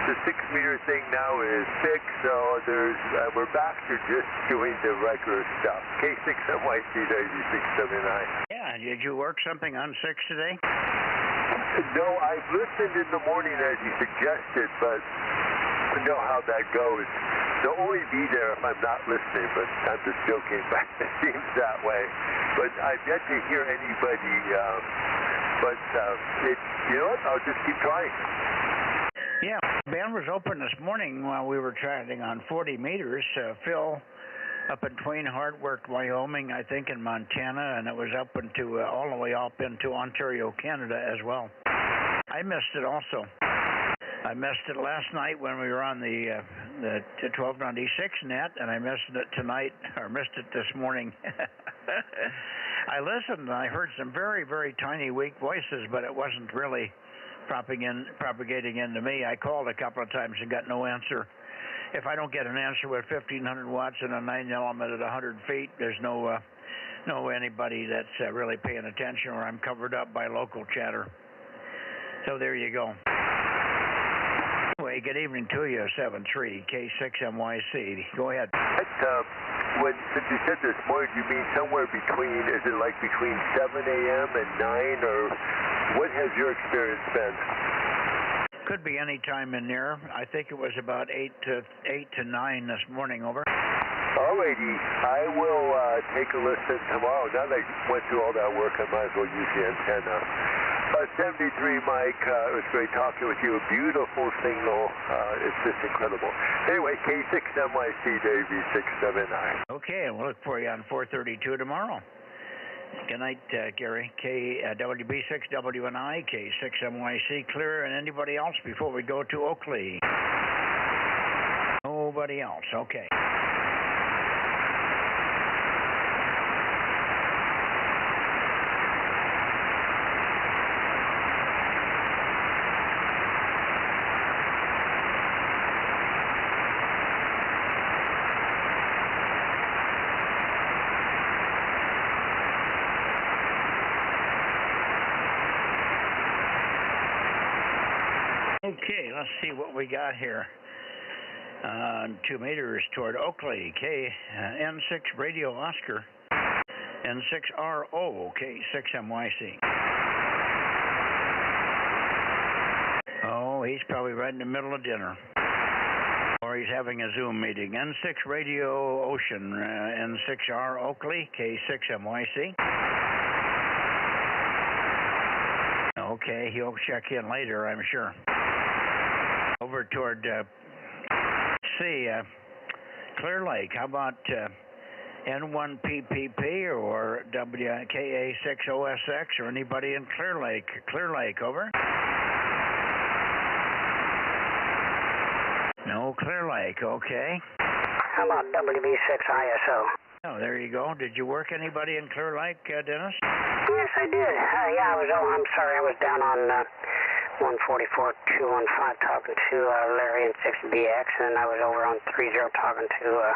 The 6-meter thing now is fixed, so we're back to just doing the regular stuff. K6MYC 679. Yeah, did you work something on 6 today? No, I've listened in the morning as you suggested, but I know how that goes. They'll only be there if I'm not listening, but I'm just joking, but it seems that way. But I've yet to hear anybody, you know what, I'll just keep trying. Yeah, band was open this morning while we were chatting on 40 meters. Phil up in Twain Hart worked Wyoming, I think, in Montana, and it was up into all the way up into Ontario, Canada as well. I missed it also. I missed it last night when we were on the 1296 net, and I missed it tonight, or missed it this morning. I listened, and I heard some very, very tiny, weak voices, but it wasn't really propagating into me. I called a couple of times and got no answer. If I don't get an answer with 1,500 watts and a 9 element at 100 feet, there's no know anybody that's really paying attention, or I'm covered up by local chatter. So there you go. Anyway, good evening to you, 73 K6MYC. Go ahead. Since you said this morning, you mean somewhere between, is it like between 7 a.m. and 9, or what has your experience been? Could be any time in there. I think it was about 8 to 9 this morning, over. Alrighty, I will take a listen tomorrow. Now that I went through all that work, I might as well use the antenna. 73, Mike, it was great talking with you. A beautiful signal. It's just incredible. Anyway, K6MYC, Davey 679. Okay, we'll look for you on 432 tomorrow. Good night, Gary. WB6WNI, K6MYC, clear, and anybody else before we go to Oakley? Nobody else, okay. Okay, let's see what we got here. 2 meters toward Oakley, N6 Radio Oscar, N6RO, K6MYC. Oh, he's probably right in the middle of dinner. Or he's having a Zoom meeting. N6 Radio Ocean, N6R Oakley, K6MYC. Okay, he'll check in later, I'm sure. Over toward, Clear Lake. How about N1PPP or WKA6OSX or anybody in Clear Lake? Clear Lake, over. No Clear Lake, okay. How about WB6ISO? Oh, there you go. Did you work anybody in Clear Lake, Dennis? Yes, I did. I'm sorry, I was down on 144-215 talking to Larry and 6BX, and I was over on 30 talking to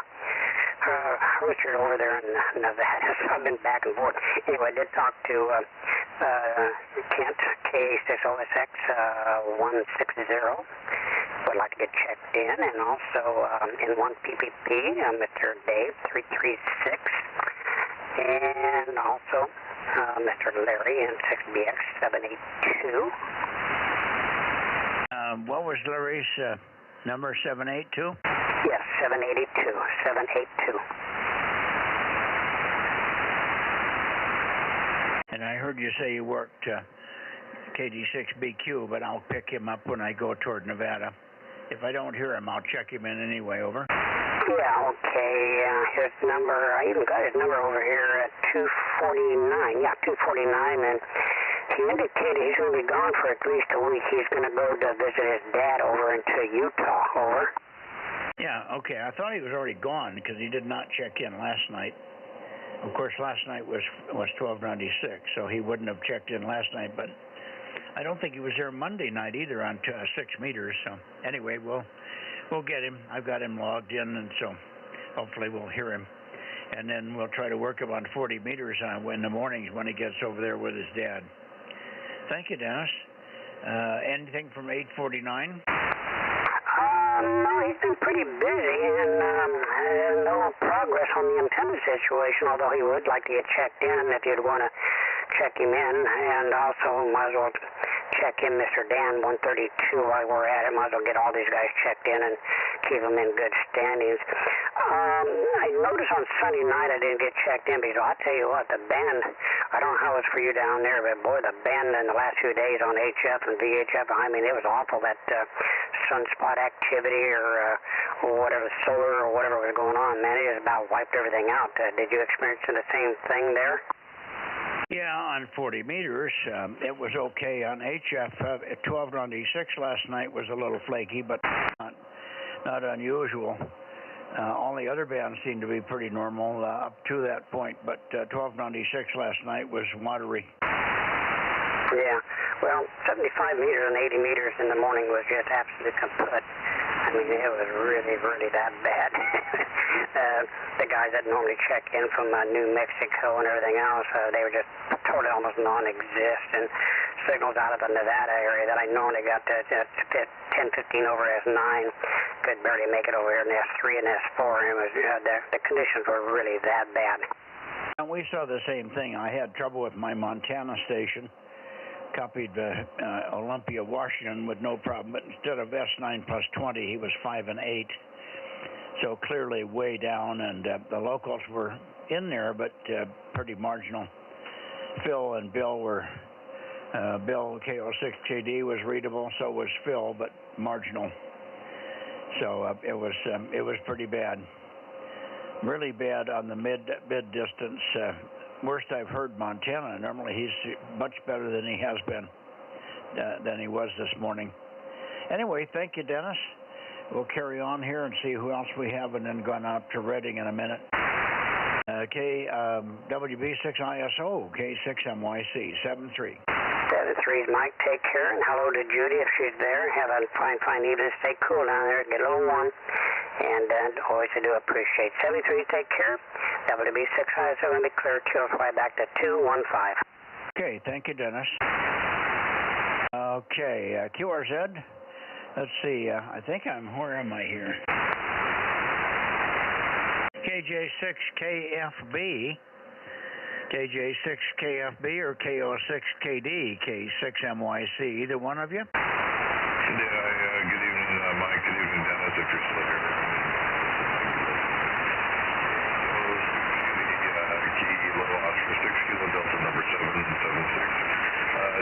Richard over there in Nevada, so I've been back and forth. Anyway, I did talk to Kent, K6OSX 160. Would like to get checked in, and also N1PPP, Mr. Dave 336, and also Mr. Larry and 6BX 782. What was Larry's number, 782? Yes, 782, 782. And I heard you say you worked KD6BQ, but I'll pick him up when I go toward Nevada. If I don't hear him, I'll check him in anyway, over. Yeah, okay, his number, I even got his number over here at 249, yeah, 249, and he indicated he's going to be gone for at least a week. He's going to go to visit his dad over into Utah, over. Yeah, okay, I thought he was already gone because he did not check in last night. Of course, last night was 1296, so he wouldn't have checked in last night, but I don't think he was there Monday night either on 6 meters. So anyway, we'll get him. I've got him logged in, and so hopefully we'll hear him. And then we'll try to work him on 40 meters in the mornings when he gets over there with his dad. Thank you, Dennis. Anything from 849? No, he's been pretty busy, and no progress on the antenna situation, although he would like to get checked in if you'd want to check him in, and also might as well check in Mr. Dan 132 while we're at it. Might as well get all these guys checked in and keep them in good standings. I noticed on Sunday night I didn't get checked in because I'll tell you what, the band, I don't know how it's for you down there, but boy, the band in the last few days on HF and VHF, I mean, it was awful, that sunspot activity or whatever, solar or whatever was going on, man, it just about wiped everything out. Did you experience the same thing there? Yeah, on 40 meters, it was okay. On HF, 1296 last night was a little flaky, but not unusual. All the other bands seemed to be pretty normal up to that point, but 1296 last night was watery. Yeah, well, 75 meters and 80 meters in the morning was just absolutely kaput. I mean, it was really, really that bad. the guys that normally check in from New Mexico and everything else, they were just totally almost non-existent. Signals out of the Nevada area that I normally got to 10-15 over S9 could barely make it over here in S3 and S4. And it was, the conditions were really that bad. And we saw the same thing. I had trouble with my Montana station. Copied Olympia, Washington with no problem, but instead of S9 plus 20, he was 5 and 8. So clearly way down, and the locals were in there, but pretty marginal. Phil and Bill were, Bill KO6KD was readable, so was Phil, but marginal. So it was pretty bad. Really bad on the mid distance. Worst I've heard Montana. Normally he's much better than he has been, than he was this morning. Anyway, thank you, Dennis. We'll carry on here and see who else we have, and then going out to Reading in a minute. WB6ISO, K6MYC, 73. 73's Mike, take care, and hello to Judy if she's there. Have a fine evening. Stay cool down there. Get a little warm. And always I do appreciate. 73, take care. WB6ISO going to be clear. QFY back to 215. Okay, thank you, Dennis. Okay, QRZ. Let's see. I think where am I here? KJ6KFB. KJ6KFB or KO6KD, K6MYC. Either one of you? Yeah, good evening, Mike. Good evening, Dennis, if you're still here. Kilo Oscar 6 Kilo Delta number 776.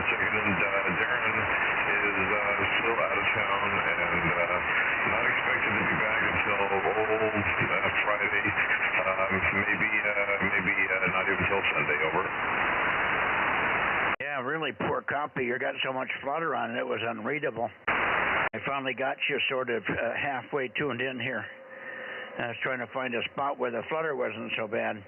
Checking in, Darren is still out of town and not expected to be back until Friday, maybe not even till Sunday. Over. Yeah, really poor copy. You got so much flutter on it, it was unreadable. I finally got you sort of halfway tuned in here. I was trying to find a spot where the flutter wasn't so bad.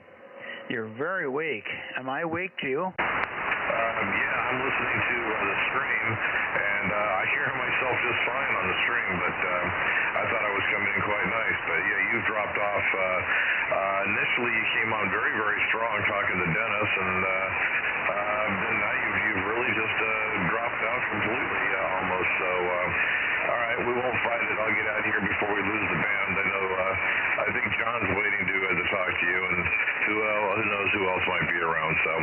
You're very weak. Am I weak to you? Yeah, I'm listening to the stream, and I hear myself just fine on the stream, but I thought I was coming in quite nice. But yeah, you've dropped off. Initially, you came on very, very strong talking to Dennis, and then now you've really just dropped out completely almost. So, all right, we won't fight it. I'll get out of here before we lose the band. I know. I think John's waiting to talk to you, and who knows who else might be around. So.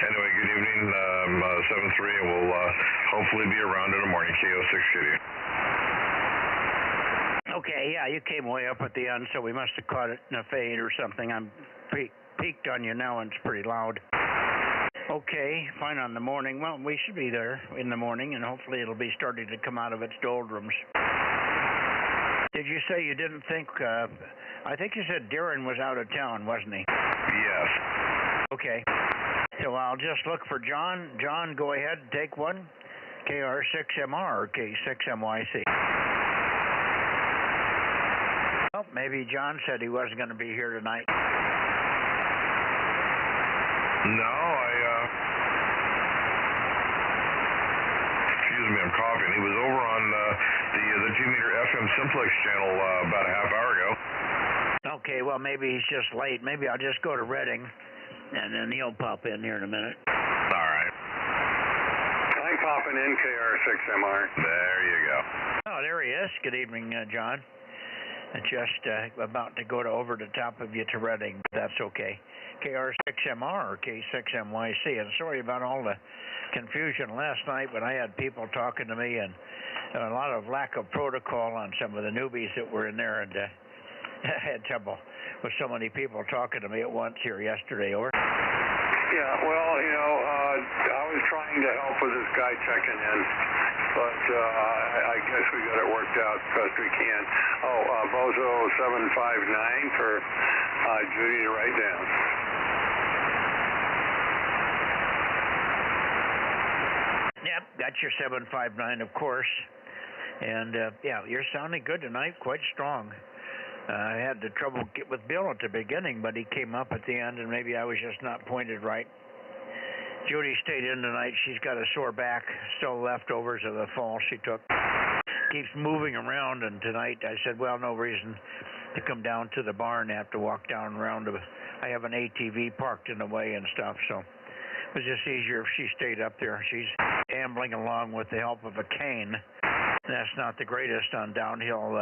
Anyway, good evening, 7-3, and we'll hopefully be around in the morning, KO6 City. Okay, yeah, you came way up at the end, so we must have caught it in a fade or something. I'm peaked on you now, and it's pretty loud. Okay, fine on the morning. Well, we should be there in the morning, and hopefully it'll be starting to come out of its doldrums. Did you say you didn't think, I think you said Darren was out of town, wasn't he? Yes. Okay. So I'll just look for John. John, go ahead and take one. KR6MR or K6MYC. Well, maybe John said he wasn't going to be here tonight. No, excuse me, I'm coughing. He was over on the 2-meter FM Simplex channel about a half hour ago. Okay, well, maybe he's just late. Maybe I'll just go to Reading. And then he'll pop in here in a minute. All right. I'm popping in, KR6MR. There you go. Oh, there he is. Good evening, John. Just about to go over the top of you to Reading, but that's okay. KR6MR or K6MYC. And sorry about all the confusion last night when I had people talking to me and a lot of lack of protocol on some of the newbies that were in there, and I had trouble with so many people talking to me at once here yesterday. Over. Yeah, well, you know, I was trying to help with this guy checking in, but I guess we got it worked out best we can. Oh, Bozo 759 for Judy to write down. Yep, that's your 759, of course. And yeah, you're sounding good tonight, quite strong. I had the trouble with Bill at the beginning, but he came up at the end, and maybe I was just not pointed right. Judy stayed in tonight. She's got a sore back, still leftovers of the fall she took. Keeps moving around, and tonight I said, well, no reason to come down to the barn. I have to walk down around. I have an ATV parked in the way and stuff, so it was just easier if she stayed up there. She's ambling along with the help of a cane. That's not the greatest on downhill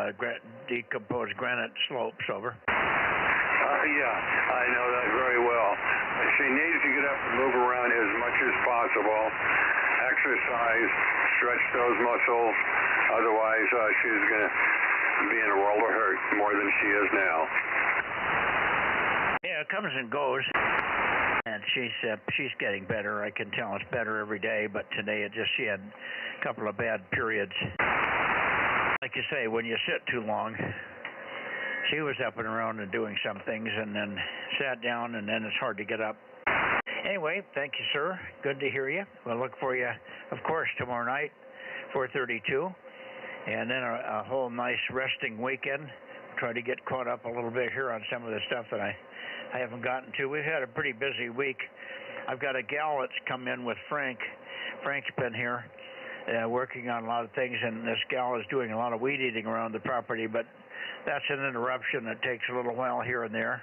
decomposed granite slopes. Over. Yeah, I know that very well. She needs to get up and move around as much as possible, exercise, stretch those muscles. Otherwise, she's going to be in a world of hurt more than she is now. Yeah, it comes and goes. And she's getting better. I can tell it's better every day, but today she had a couple of bad periods. Like you say, when you sit too long, she was up and around and doing some things and then sat down, and then it's hard to get up. Anyway, thank you, sir. Good to hear you. We'll look for you, of course, tomorrow night, 4:32, and then a whole nice resting weekend. Try to get caught up a little bit here on some of the stuff that I haven't gotten to. We've had a pretty busy week. I've got a gal that's come in with Frank. Frank's been here working on a lot of things, and this gal is doing a lot of weed eating around the property, but that's an interruption that takes a little while here and there.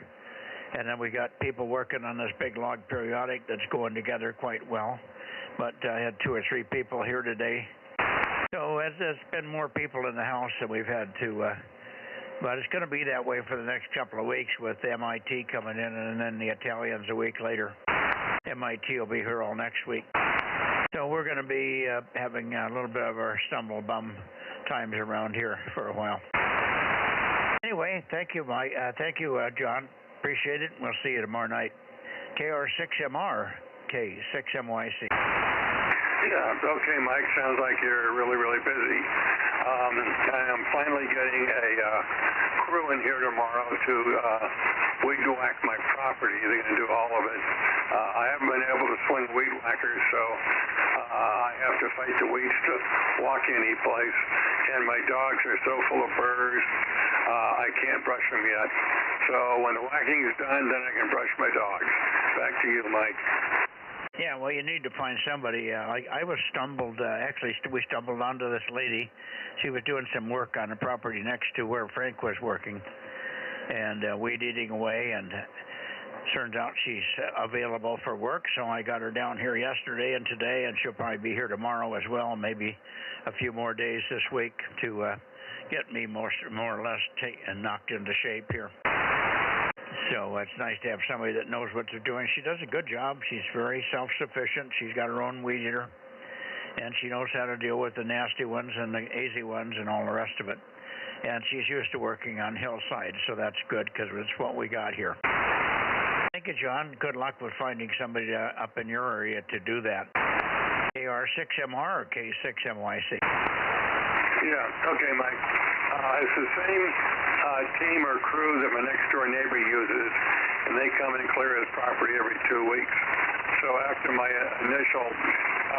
And then we got people working on this big log periodic that's going together quite well. But I had 2 or 3 people here today. So there's been more people in the house than we've had to. But it's going to be that way for the next couple of weeks with MIT coming in and then the Italians a week later. MIT will be here all next week. So we're going to be having a little bit of our stumble bum times around here for a while. Anyway, thank you, Mike. Thank you, John. Appreciate it. We'll see you tomorrow night. KR6MR, K6MYC. Yeah, okay, Mike. Sounds like you're really, really busy. I'm finally getting a crew in here tomorrow to weed whack my property. They're going to do all of it. I haven't been able to swing weed whackers, so I have to fight the weeds to walk any place. And my dogs are so full of burrs, I can't brush them yet. So when the whacking's done, then I can brush my dogs. Back to you, Mike. Yeah, well, you need to find somebody. I was stumbled, we stumbled onto this lady. She was doing some work on the property next to where Frank was working, and weed eating away, and turns out she's available for work, so I got her down here yesterday and today, and she'll probably be here tomorrow as well, maybe a few more days this week to get me more or less knocked into shape here. So it's nice to have somebody that knows what they're doing. She does a good job. She's very self-sufficient. She's got her own weed eater, and she knows how to deal with the nasty ones and the easy ones and all the rest of it. And she's used to working on hillsides, so that's good because it's what we got here. Thank you, John. Good luck with finding somebody up in your area to do that. KR6MR or K6MYC? Yeah, okay, Mike. It's the same team or crew that my next-door neighbor uses, and they come and clear his property every 2 weeks. So after my initial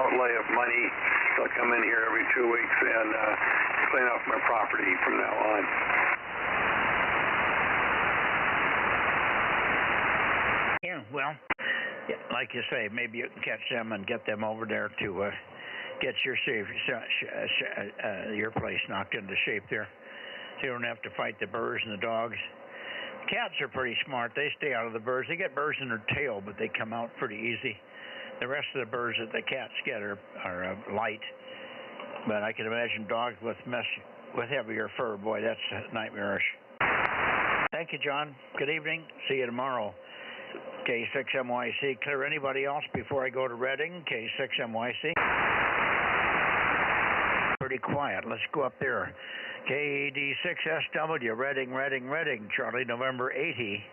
outlay of money, they'll come in here every 2 weeks and clean off my property from now on. Yeah, well, like you say, maybe you can catch them and get them over there to get your place knocked into shape there. So you don't have to fight the burrs and the dogs. Cats are pretty smart. They stay out of the burrs. They get burrs in their tail, but they come out pretty easy. The rest of the burrs that the cats get are light. But I can imagine dogs with heavier fur. Boy, that's nightmarish. Thank you, John. Good evening. See you tomorrow. K6MYC. Clear anybody else before I go to Reading? K6MYC. Pretty quiet. Let's go up there. KD6SW, Reading, Charlie, November 80,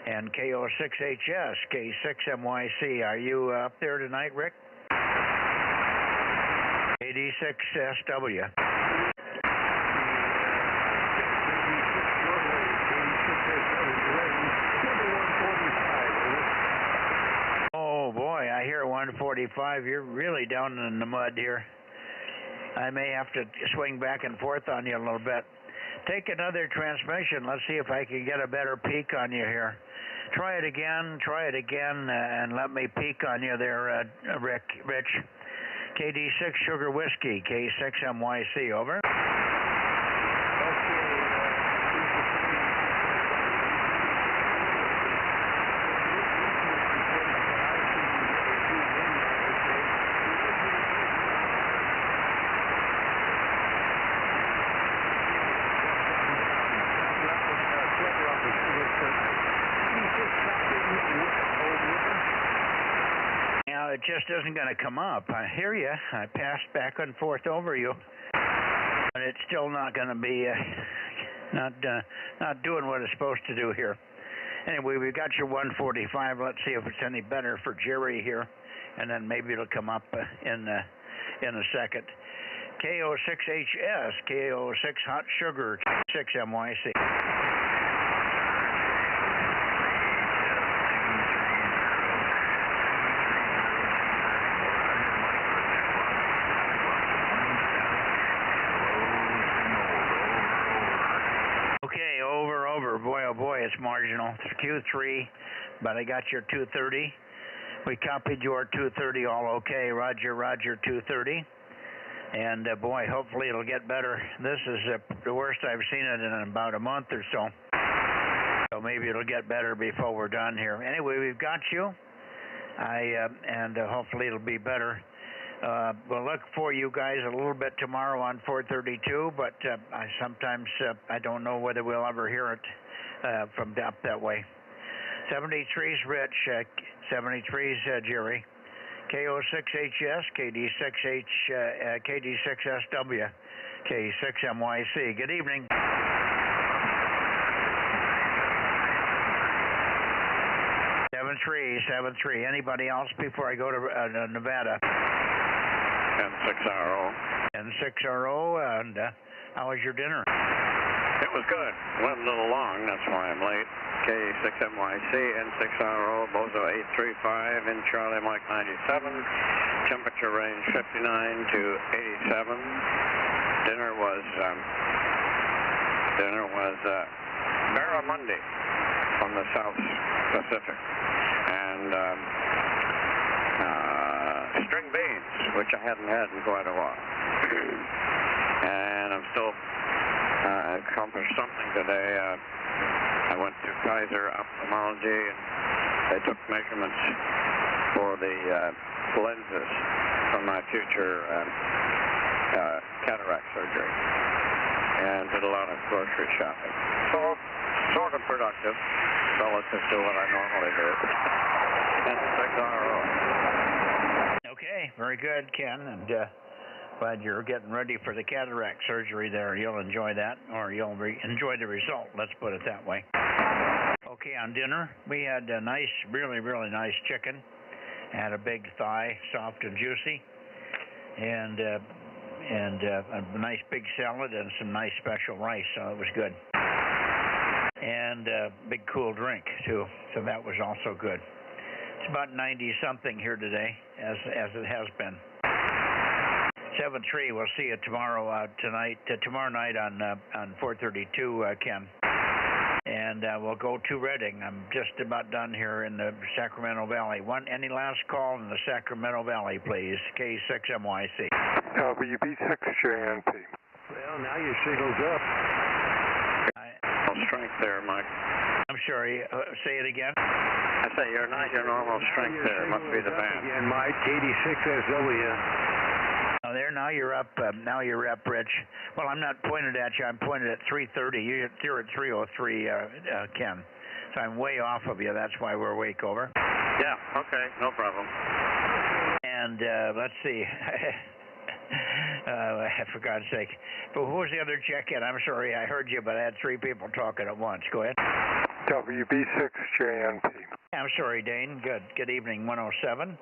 and KO6HS, K6MYC. Are you up there tonight, Rick? KD6SW. Oh, boy, I hear 145. You're really down in the mud here. I may have to swing back and forth on you a little bit. Take another transmission. Let's see if I can get a better peak on you here. Try it again, and let me peak on you there, Rich. KD6 Sugar Whiskey, K6MYC, over. just isn't going to come up. I hear you. I passed back and forth over you, but it's still not going to be not doing what it's supposed to do here. Anyway, we got your 145. Let's see if it's any better for Jerry here, and then maybe it'll come up in a second. KO6HS, KO6 Hot Sugar, 6 MYC. Boy, oh boy, it's marginal. It's Q3, but I got your 230. We copied your 230 all okay. Roger, Roger, 230. And boy, hopefully it'll get better. This is the worst I've seen it in about a month or so. So maybe it'll get better before we're done here. Anyway, we've got you. And hopefully it'll be better. We'll look for you guys a little bit tomorrow on 432, but I sometimes I don't know whether we'll ever hear it from up that way. 73's Rich, 73's Jerry, KO6HS, KD6H, KD6SW, K6MYC. Good evening. Seven three. Anybody else before I go to Nevada? N6RO. N6RO, and how was your dinner? It was good. Went a little long, that's why I'm late. K6MYC, N6RO, Bozo 835, in Charlie Mike 97. Temperature range 59 to 87. Dinner was barramundi from the South Pacific. And string beans, which I hadn't had in quite a while. And I'm still accomplished something today. I went to Kaiser Ophthalmology and they took measurements for the lenses for my future cataract surgery and did a lot of grocery shopping. So sort of productive relative to what I normally do. N6RO. Okay, very good, Ken, and glad you're getting ready for the cataract surgery there. You'll enjoy that, or you'll enjoy the result, let's put it that way. Okay, on dinner, we had a nice, really, really nice chicken. Had a big thigh, soft and juicy, and a nice big salad and some nice special rice, so it was good. And a big cool drink, too, so that was also good. It's about 90-something here today, as it has been. 7-3, we'll see you tomorrow tomorrow night on 432, Ken. And we'll go to Redding. I'm just about done here in the Sacramento Valley. Any last call in the Sacramento Valley, please? K6MYC. WB6JNP. Well, now your signal's up. Strength there, Mike. I'm sorry, say it again. I say you're not your normal strength there. It must be the band. And Mike, KD6SW. Oh, there, now you're up, Rich. Well, I'm not pointed at you. I'm pointed at 330. You're at 303, Ken. So I'm way off of you. That's why we're way over. Yeah, okay, no problem. And let's see. For God's sake. But who was the other check-in? I'm sorry, I heard you, but I had three people talking at once. Go ahead. WB6JNP. I'm sorry, Dane. Good evening, 107.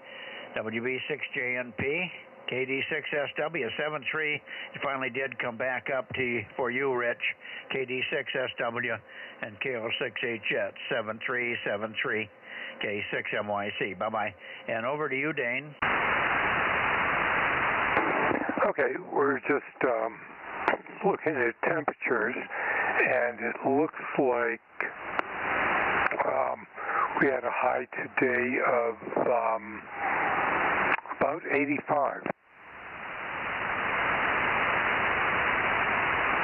WB6JNP. KD6SW 73. It finally did come back up for you, Rich. KD6SW and KO6HS 7373 K6MYC. Bye-bye. And over to you, Dane. Okay, we're just looking at temperatures, and it looks like we had a high today of about 85.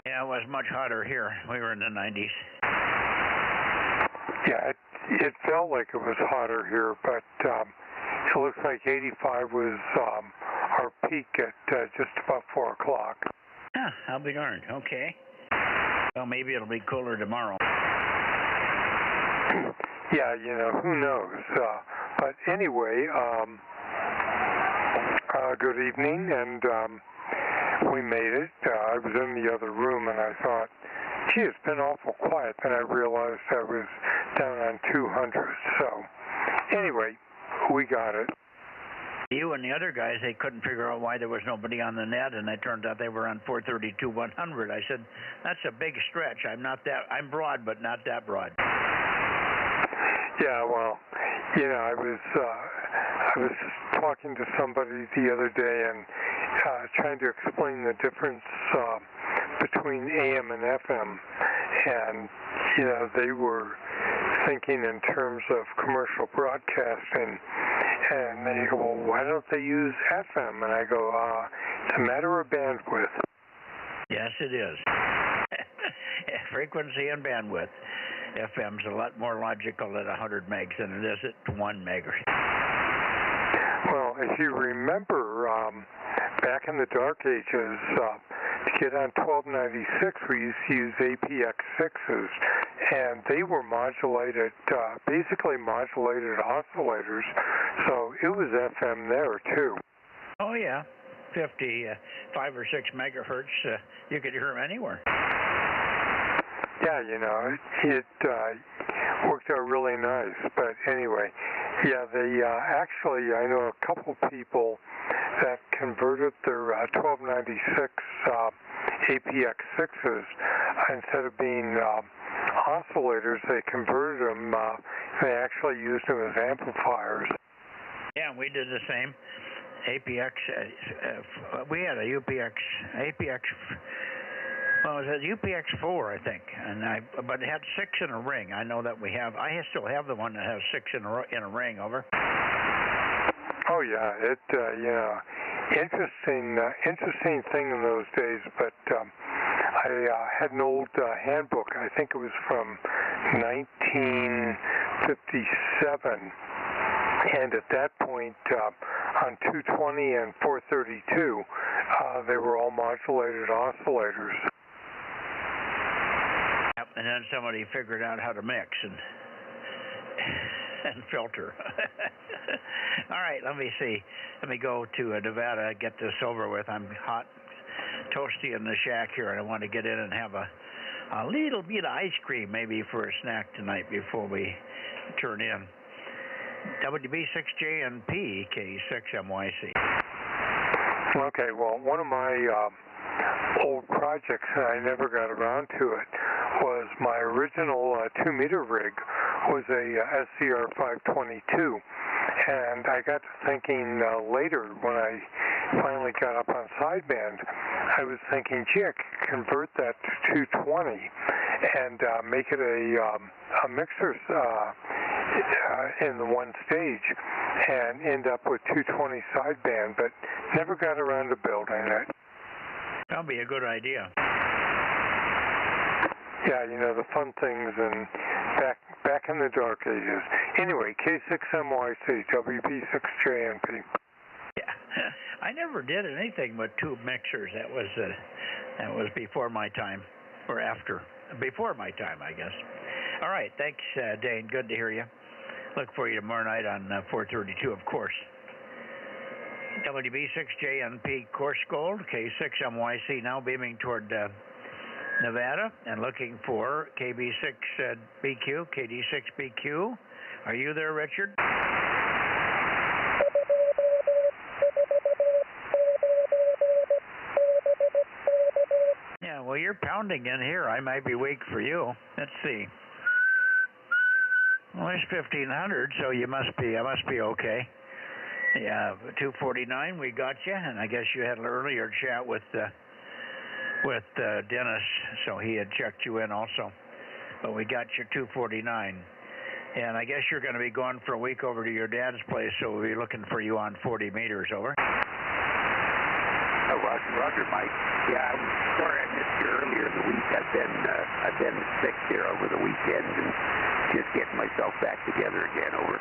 Yeah, it was much hotter here. We were in the 90s. Yeah, it felt like it was hotter here, but it looks like 85 was our peak at just about 4 o'clock. Huh, I'll be darned. Okay. Well, maybe it'll be cooler tomorrow. Yeah, who knows. But anyway, Good evening, and we made it. I was in the other room, and I thought, gee, it's been awful quiet. Then I realized I was down on 200. So, anyway, we got it. You and the other guys, they couldn't figure out why there was nobody on the net, and it turned out they were on 432-100. I said, that's a big stretch. I'm broad, but not that broad. Yeah, well, you know, I was talking to somebody the other day and trying to explain the difference between AM and FM, and you know, they were thinking in terms of commercial broadcasting, and they go, well, why don't they use FM? And I go, it's a matter of bandwidth. Yes, it is. Frequency and bandwidth. FM's a lot more logical at 100 megs than it is at 1 megahertz. Well, if you remember, back in the dark ages, to get on 1296, we used to use APX6s, and they were modulated, basically modulated oscillators, so it was FM there, too. Oh, yeah. 5 or 6 megahertz, you could hear them anywhere. Yeah, you know, it worked out really nice. But anyway, yeah, they actually, I know a couple people that converted their 1296 APX6s, instead of being oscillators, they converted them, they actually used them as amplifiers. Yeah, we did the same. APX, we had a APX, well, it was a UPX4, I think, but it had 6 in a ring. I know that I still have the one that has 6 in a ring, over. Oh, yeah, it, you know, interesting thing in those days, but I had an old handbook, I think it was from 1957, and at that point, on 220 and 432, they were all modulated oscillators. And then somebody figured out how to mix and filter. All right, let me see. Let me go to Nevada, get this over with. I'm hot, toasty in the shack here, and I want to get in and have a little bit of ice cream maybe for a snack tonight before we turn in. WB6JNP, K6MYC. Okay, well, one of my old projects, and I never got around to it, was my original 2-meter rig was a SCR 522, and I got to thinking later when I finally got up on sideband, I was thinking, gee, I could convert that to 220 and make it a mixer in the one stage and end up with 220 sideband, but never got around to building it. That'll be a good idea. Yeah, you know, the fun things and back in the dark ages. Anyway, K6MYC, WB6JNP. Yeah, I never did anything with tube mixers. That was before my time, or after. Before my time, I guess. All right, thanks, Dane. Good to hear you. Look for you tomorrow night on 432, of course. WB6JNP Course Gold, K6MYC now beaming toward Nevada and looking for KB6BQ, KD6BQ. Are you there, Richard? Yeah, well, you're pounding in here. I might be weak for you. Let's see. Well, it's 1500, so I must be okay. Yeah, 249, we got you, and I guess you had an earlier chat with Dennis, so he had checked you in also. But we got you 249. And I guess you're going to be going for a week over to your dad's place, so we'll be looking for you on 40 meters, over. Oh, Roger, Mike. Yeah, I'm sorry I missed you earlier in the week. I've been sick here over the weekend and just getting myself back together again, over.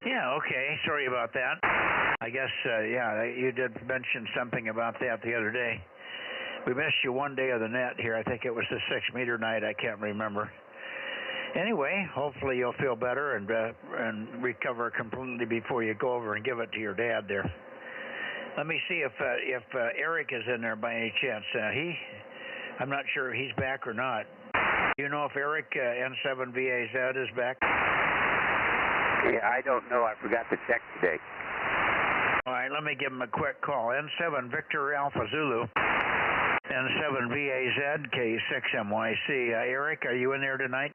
Yeah, okay. Sorry about that. I guess, yeah, you did mention something about that the other day. We missed you one day of the net here. I think it was the 6-meter night. I can't remember. Anyway, hopefully you'll feel better and recover completely before you go over and give it to your dad there. Let me see if Eric is in there by any chance. I'm not sure if he's back or not. Do you know if Eric N7VAZ is back? Yeah, I don't know. I forgot to check today. All right, let me give him a quick call. N7 Victor Alpha Zulu. N7VAZ K6MYC. Eric, are you in there tonight?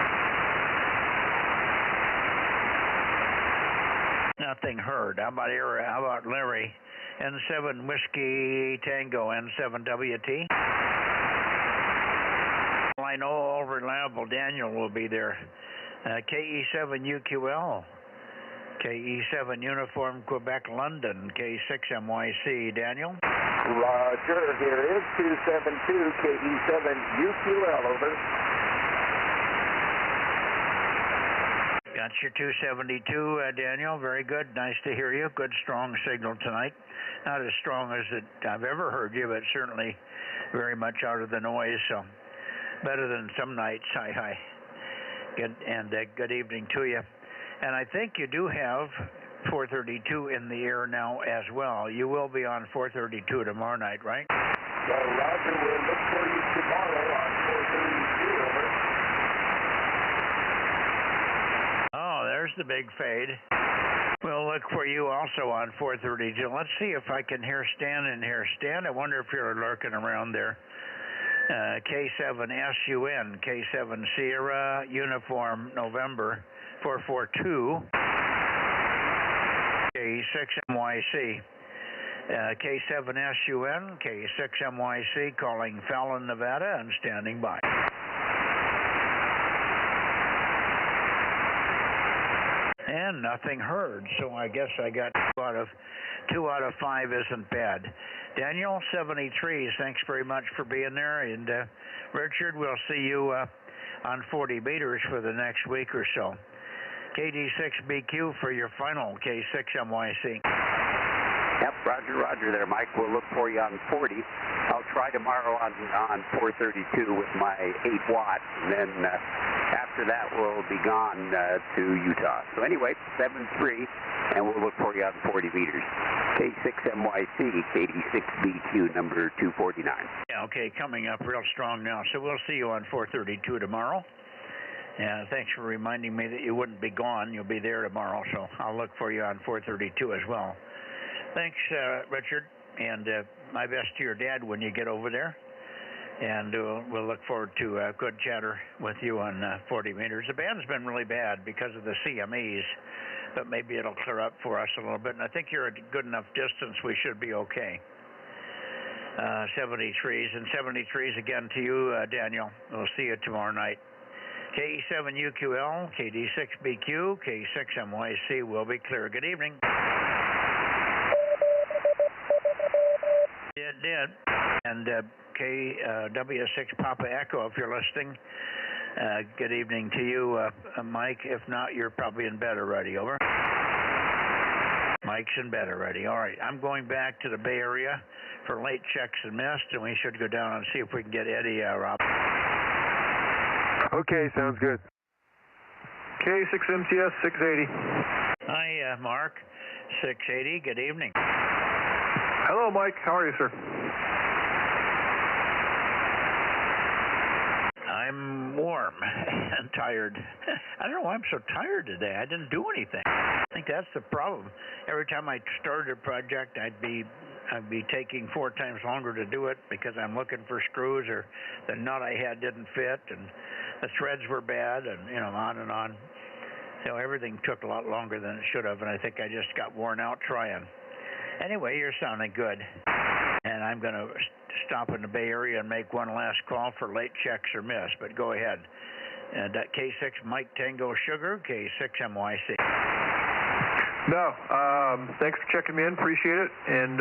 Nothing heard. How about Larry? N7 Whiskey Tango N7WT. Well, I know all reliable Daniel will be there. KE7 UQL. KE7 Uniform Quebec London K6MYC. Daniel? Roger, here is 272 KE7 UQL, over. Got your 272, Daniel. Very good. Nice to hear you. Good, strong signal tonight. Not as strong as I've ever heard you, but certainly very much out of the noise. So better than some nights. Hi. Good, and good evening to you. And I think you do have 432 in the air now as well. You will be on 432 tomorrow night, right? Well, Roger, we'll look for you tomorrow on 432, over. Oh, there's the big fade. We'll look for you also on 432. Let's see if I can hear Stan in here. Stan, I wonder if you're lurking around there. K7SUN, K7 Sierra, Uniform, November, 442. K6MYC. K7SUN, K6MYC, calling Fallon, Nevada, and standing by. And nothing heard, so I guess I got 2 out of 5 isn't bad. Daniel, 73, thanks very much for being there. And Richard, we'll see you on 40 meters for the next week or so. KD6BQ for your final K6MYC. Yep, roger there, Mike. We'll look for you on 40. I'll try tomorrow on 432 with my 8 watts, and then after that we'll be gone to Utah. So anyway, 7-3, and we'll look for you on 40 meters. K6MYC, KD6BQ, number 249. Yeah, okay, coming up real strong now. So we'll see you on 432 tomorrow. And thanks for reminding me that you wouldn't be gone. You'll be there tomorrow, so I'll look for you on 432 as well. Thanks, Richard, and my best to your dad when you get over there. And we'll look forward to a good chatter with you on 40 meters. The band's been really bad because of the CMEs, but maybe it'll clear up for us a little bit. And I think you're at a good enough distance, we should be okay. 73s and 73s again to you, Daniel. We'll see you tomorrow night. KE7UQL, KD6BQ, K6MYC will be clear. Good evening. It did. And KW6 Papa Echo, if you're listening, good evening to you, Mike. If not, you're probably in bed already. Over. Mike's in bed already. All right. I'm going back to the Bay Area for late checks and mist, and we should go down and see if we can get Eddie Rob. Okay, sounds good. K6MTS 680. Hi, Mark. 680. Good evening. Hello, Mike. How are you, sir? I'm warm and tired. I don't know why I'm so tired today. I didn't do anything. I think that's the problem. Every time I started a project, I'd be taking 4 times longer to do it because I'm looking for screws, or the nut I had didn't fit, and the threads were bad, and on and on. So everything took a lot longer than it should have, and I think I just got worn out trying. Anyway, you're sounding good, and I'm going to stop in the Bay Area and make one last call for late checks or miss, but go ahead. That K6 Mike Tango Sugar, K6MYC. No, thanks for checking me in. Appreciate it. And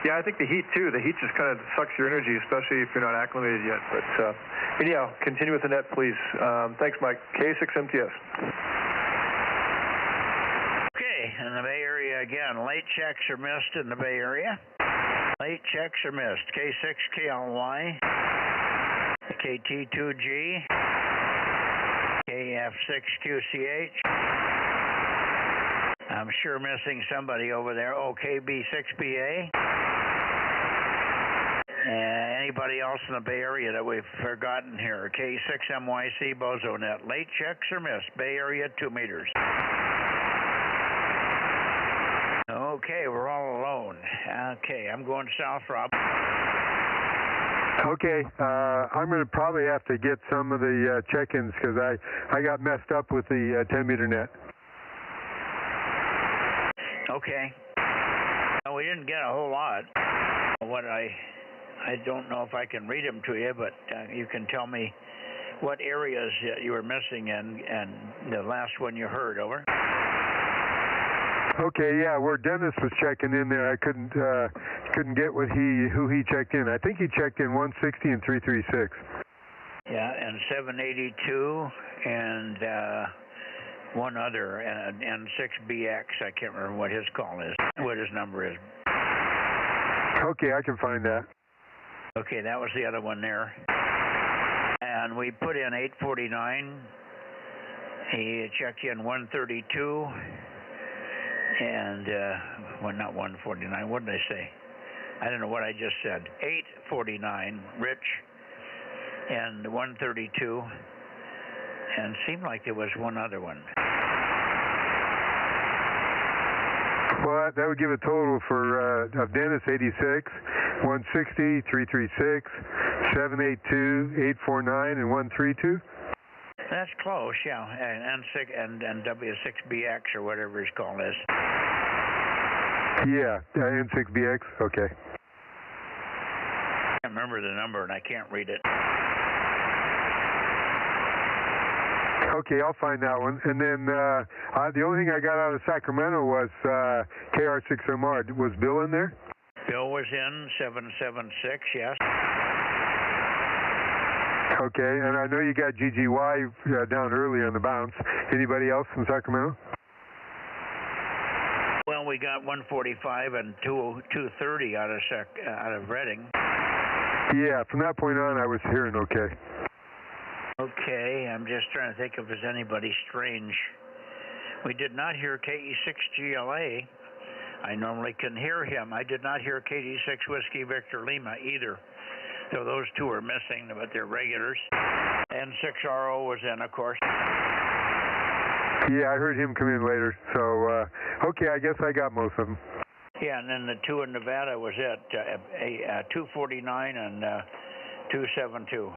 yeah, I think the heat too. The heat just kind of sucks your energy, especially if you're not acclimated yet. But anyhow, continue with the net, please. Thanks, Mike. K6MTS. Okay, in the Bay Area again. Late checks are missed in the Bay Area. Late checks are missed. K6KLY, KT2G, KF6QCH. I'm sure missing somebody over there. KB6BA. Anybody else in the Bay Area that we've forgotten here? K6MYC, Bozo Net. Late checks or missed? Bay Area, 2 meters. Okay, we're all alone. Okay, I'm going south, Rob. Okay, I'm going to probably have to get some of the check-ins because I got messed up with the 10-meter net. Okay. Well, we didn't get a whole lot. What I don't know if I can read them to you, but you can tell me what areas you were missing and the last one you heard. Over. Okay, yeah, where Dennis was checking in there, I couldn't get who he checked in. I think he checked in 160 and 336. Yeah, and 782 and one other and 6BX. I can't remember what his call is, what his number is. Okay, I can find that. Okay, that was the other one there. And we put in 849. He checked in 132. And, well, not 149. What did I say? I don't know what I just said. 849, Rich, and 132. And seemed like there was one other one. Well, that would give a total for of Dennis 86, 160, 336, 782, 849, and 132. That's close, yeah, and W6BX or whatever his call is. Yeah, N6BX, okay. I can't remember the number and I can't read it. Okay, I'll find that one. And then the only thing I got out of Sacramento was KR6MR. Was Bill in there? Bill was in 776, yes. Okay, and I know you got GGY down early on the bounce. Anybody else from Sacramento? Well, we got 145 and 230 out of Redding. Yeah, from that point on, I was hearing okay. Okay, I'm just trying to think if there's anybody strange. We did not hear KE6GLA. I normally can hear him. I did not hear KD6 Whiskey Victor Lima either. So those two are missing, but they're regulars. N6RO was in, of course. Yeah, I heard him come in later. So, okay, I guess I got most of them. Yeah, and then the two in Nevada was it, 249 and 272.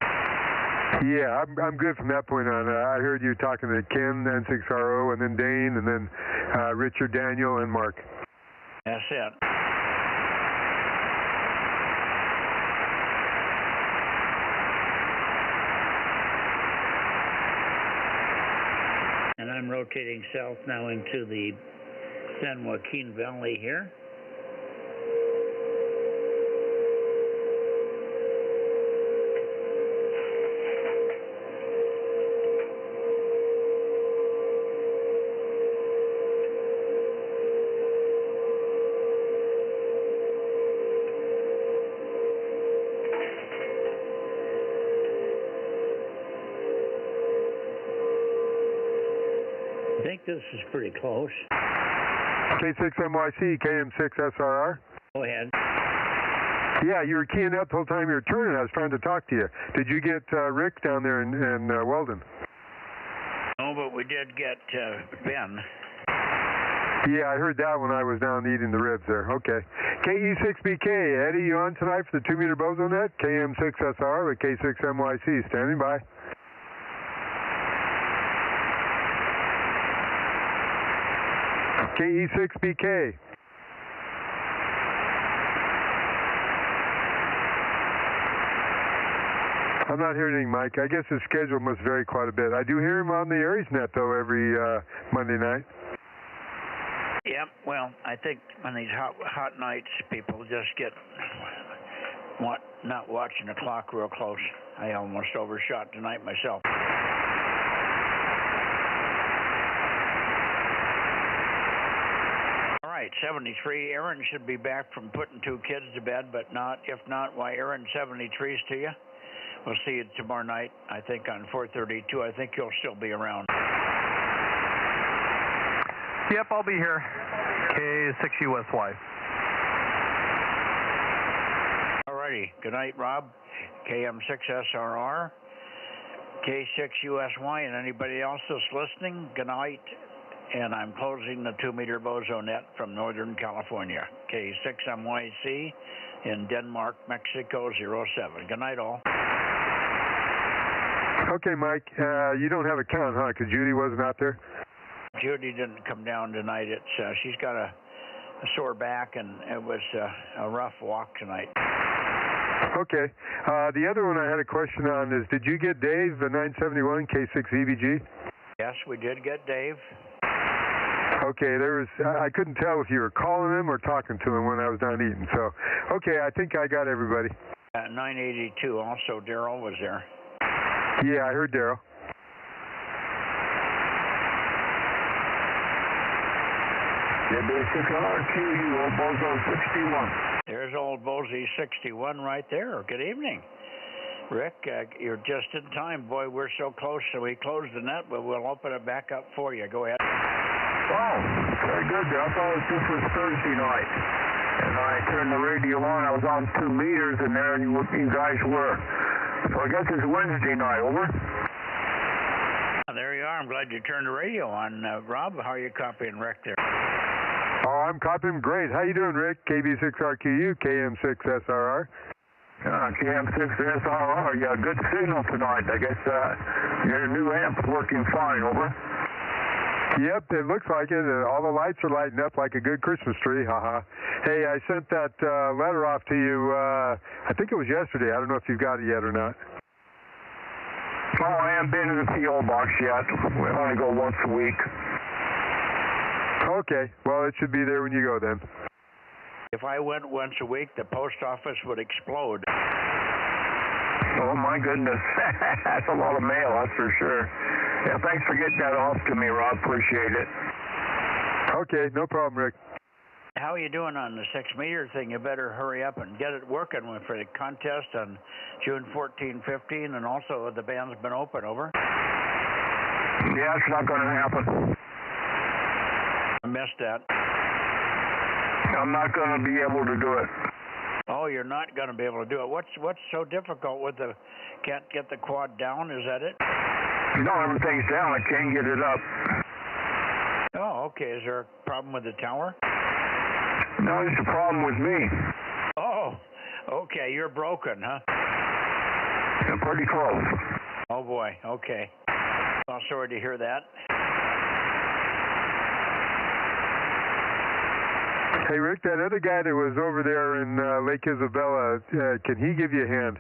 Yeah, I'm good from that point on. I heard you talking to Ken, N6RO, and then Dane, and then Richard, Daniel, and Mark. That's it. And I'm rotating south now into the San Joaquin Valley here. I think this is pretty close. K6MYC, KM6SRR. Go ahead. Yeah, you were keying out the whole time you were turning. I was trying to talk to you. Did you get Rick down there in Weldon? No, but we did get Ben. Yeah, I heard that when I was down eating the ribs there. Okay. KE6BK, Eddie, you on tonight for the 2-meter Bozo Net? KM6SR with K6MYC, standing by. KE6BK. I'm not hearing anything, Mike. I guess his schedule must vary quite a bit. I do hear him on the Aries Net, though, every Monday night. Yep, well, I think on these hot nights, people just get not watching the clock real close. I almost overshot tonight myself. All right, 73. Aaron should be back from putting 2 kids to bed, but if not, why, Aaron, 73's to you. we'll see you tomorrow night, I think, on 432. I think you'll still be around. Yep, I'll be here. K6USY. Alrighty. Good night, Rob. KM6SRR, K6USY, and anybody else that's listening, good night. And I'm closing the 2-meter Bozo Net from Northern California. K6MYC in Denmark, Mexico, 07. Good night, all. Okay, Mike. You don't have a count, huh? Because Judy wasn't out there? Judy didn't come down tonight. She's got a sore back, and it was a rough walk tonight. Okay. The other one I had a question on is, did you get Dave, the 971 K6EVG? Yes, we did get Dave. Okay, I couldn't tell if you were calling him or talking to him when I was done eating. So, okay, I think I got everybody. At 982, also Daryl was there. Yeah, I heard Daryl. KB6RQU, old Bozo 61. There's old Bozo 61 right there. Good evening. Rick, you're just in time. Boy, we're so close, so we closed the net, but we'll open it back up for you. Go ahead. Oh, very good. I thought this was Thursday night. And I turned the radio on. I was on 2 meters, and there you guys were. So I guess it's Wednesday night. Over. There you are. I'm glad you turned the radio on. Rob, how are you copying Rick there? Oh, I'm copying great. How you doing, Rick? KB6RQU, KM6SRR. KM6SRR. Yeah, good signal tonight. I guess your new amp's working fine. Over. Yep, it looks like it. All the lights are lighting up like a good Christmas tree. Haha. Hey, I sent that letter off to you, I think it was yesterday. I don't know if you've got it yet or not. Oh, I haven't been in the P.O. box yet. We only go once a week. Okay, well, it should be there when you go then. If I went once a week, the post office would explode. Oh, my goodness. That's a lot of mail, that's for sure. Yeah, thanks for getting that off to me, Rob. Appreciate it. Okay, no problem, Rick. How are you doing on the 6-meter thing? You better hurry up and get it working for the contest on June 14, 15, and also the band's been open. Over. Yeah, it's not going to happen. I missed that. I'm not going to be able to do it. Oh, you're not going to be able to do it. What's so difficult with the can't get the quad down? Is that it? No, everything's down. I can't get it up. Oh, okay. Is there a problem with the tower? No, it's a problem with me. Oh, okay. You're broken, huh? Yeah, pretty close. Oh, boy. Okay. Well, sorry to hear that. Hey, Rick, that other guy that was over there in Lake Isabella, can he give you a hand?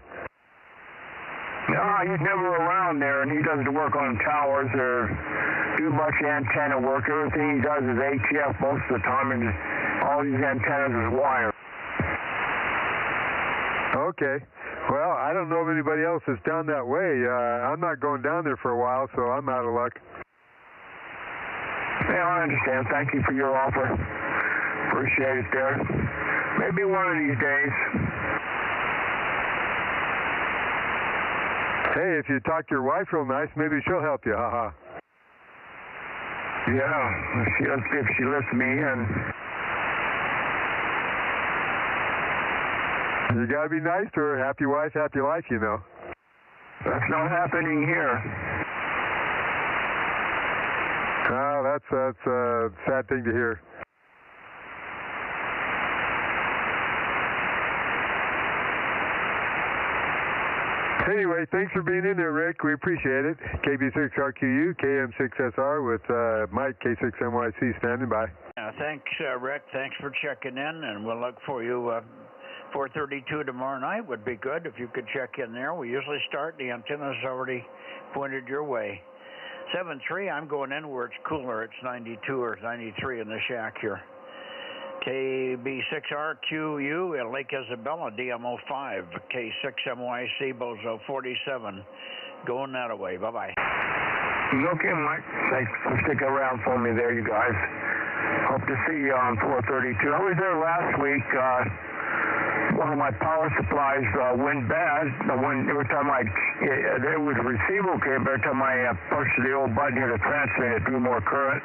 No, he's never around there, and he doesn't work on towers or do much antenna work. Everything he does is ATF most of the time, and all these antennas is wire. Okay. Well, I don't know of anybody else that's down that way. I'm not going down there for a while, so I'm out of luck. Yeah, I understand. Thank you for your offer. Appreciate it there. Maybe one of these days. Hey, if you talk to your wife real nice, maybe she'll help you, haha. Yeah, if she lets me in. You gotta be nice to her. Happy wife, happy life, you know. That's not happening here. Oh, that's a sad thing to hear. Anyway, thanks for being in there, Rick. We appreciate it. KB6RQU, KM6SR with Mike, K6MYC standing by. Thanks, Rick. Thanks for checking in, and we'll look for you. 4:32 tomorrow night would be good if you could check in there. We usually start. The antenna's already pointed your way. 7-3, I'm going in where it's cooler. It's 92 or 93 in the shack here. KB6RQU in Lake Isabella, DMO5, K6MYC, Bozo 47. Going that way. Bye-bye. Okay, Mike. Thanks for sticking around for me there, you guys. Hope to see you on 4:32. I was there last week. one of my power supplies went bad. Every time it was receiver okay, but every time I pushed the old button here to transmit, it drew more current.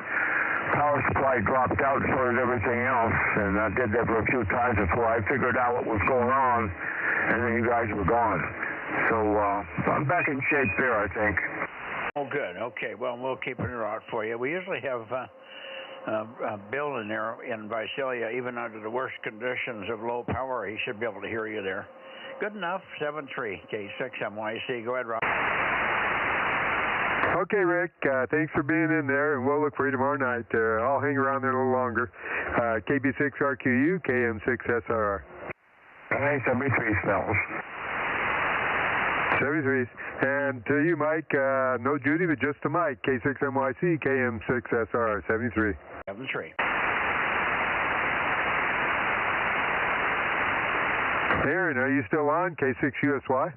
Power supply dropped out, so did everything else, and I did that for a few times before I figured out what was going on, and then you guys were gone. So I'm back in shape there, I think. Oh, good. Okay. Well, we'll keep an eye out for you. We usually have Bill in there in Visalia, even under the worst conditions of low power. He should be able to hear you there. Good enough. 7-3 K6MYC. Go ahead, Rob. Okay, Rick. Thanks for being in there, and we'll look for you tomorrow night. I'll hang around there a little longer. KB6RQU, KM6SRR. Thanks, 73 smells. 73s. And to you, Mike, no Judy, but just to Mike, K6MYC, KM6SR, 73. 7-3. Aaron, are you still on, K6USY?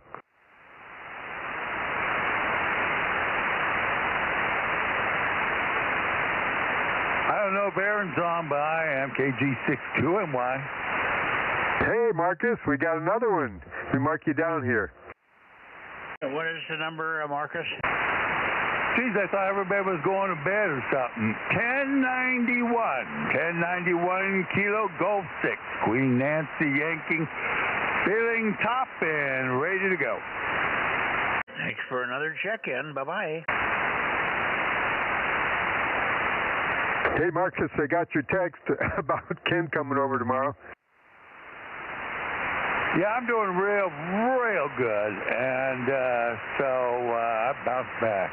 I don't know if Aaron's on, but I am, KG62MY. Hey, Marcus, we got another one. We mark you down here. What is the number, Marcus? Geez, I thought everybody was going to bed or something. 1091 Kilo Golf 6. Queen Nancy Yankee, feeling top and ready to go. Thanks for another check-in. Bye-bye. Hey, Marcus, I got your text about Ken coming over tomorrow. Yeah, I'm doing real good, and so I bounced back.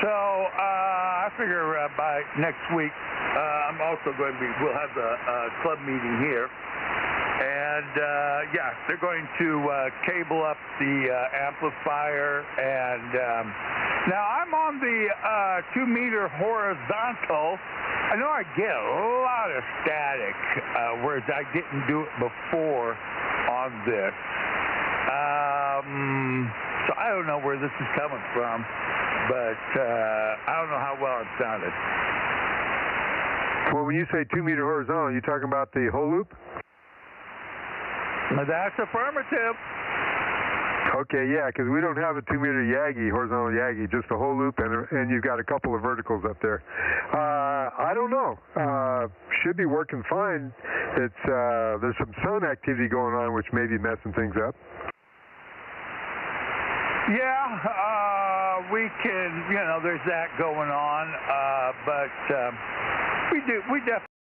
I figure by next week, I'm also going to we'll have the club meeting here, and yeah, they're going to cable up the amplifier, and now I'm on the 2-meter horizontal. I know I get a lot of static, whereas I didn't do it before on this. So I don't know where this is coming from, but I don't know how well it sounded. Well, when you say 2-meter horizontal, you talking about the whole loop? That's affirmative. Okay, yeah, because we don't have a 2-meter Yagi, horizontal Yagi, just a whole loop, and you've got a couple of verticals up there. I don't know. Should be working fine. It's there's some sun activity going on, which may be messing things up. Yeah, we can, there's that going on, but we definitely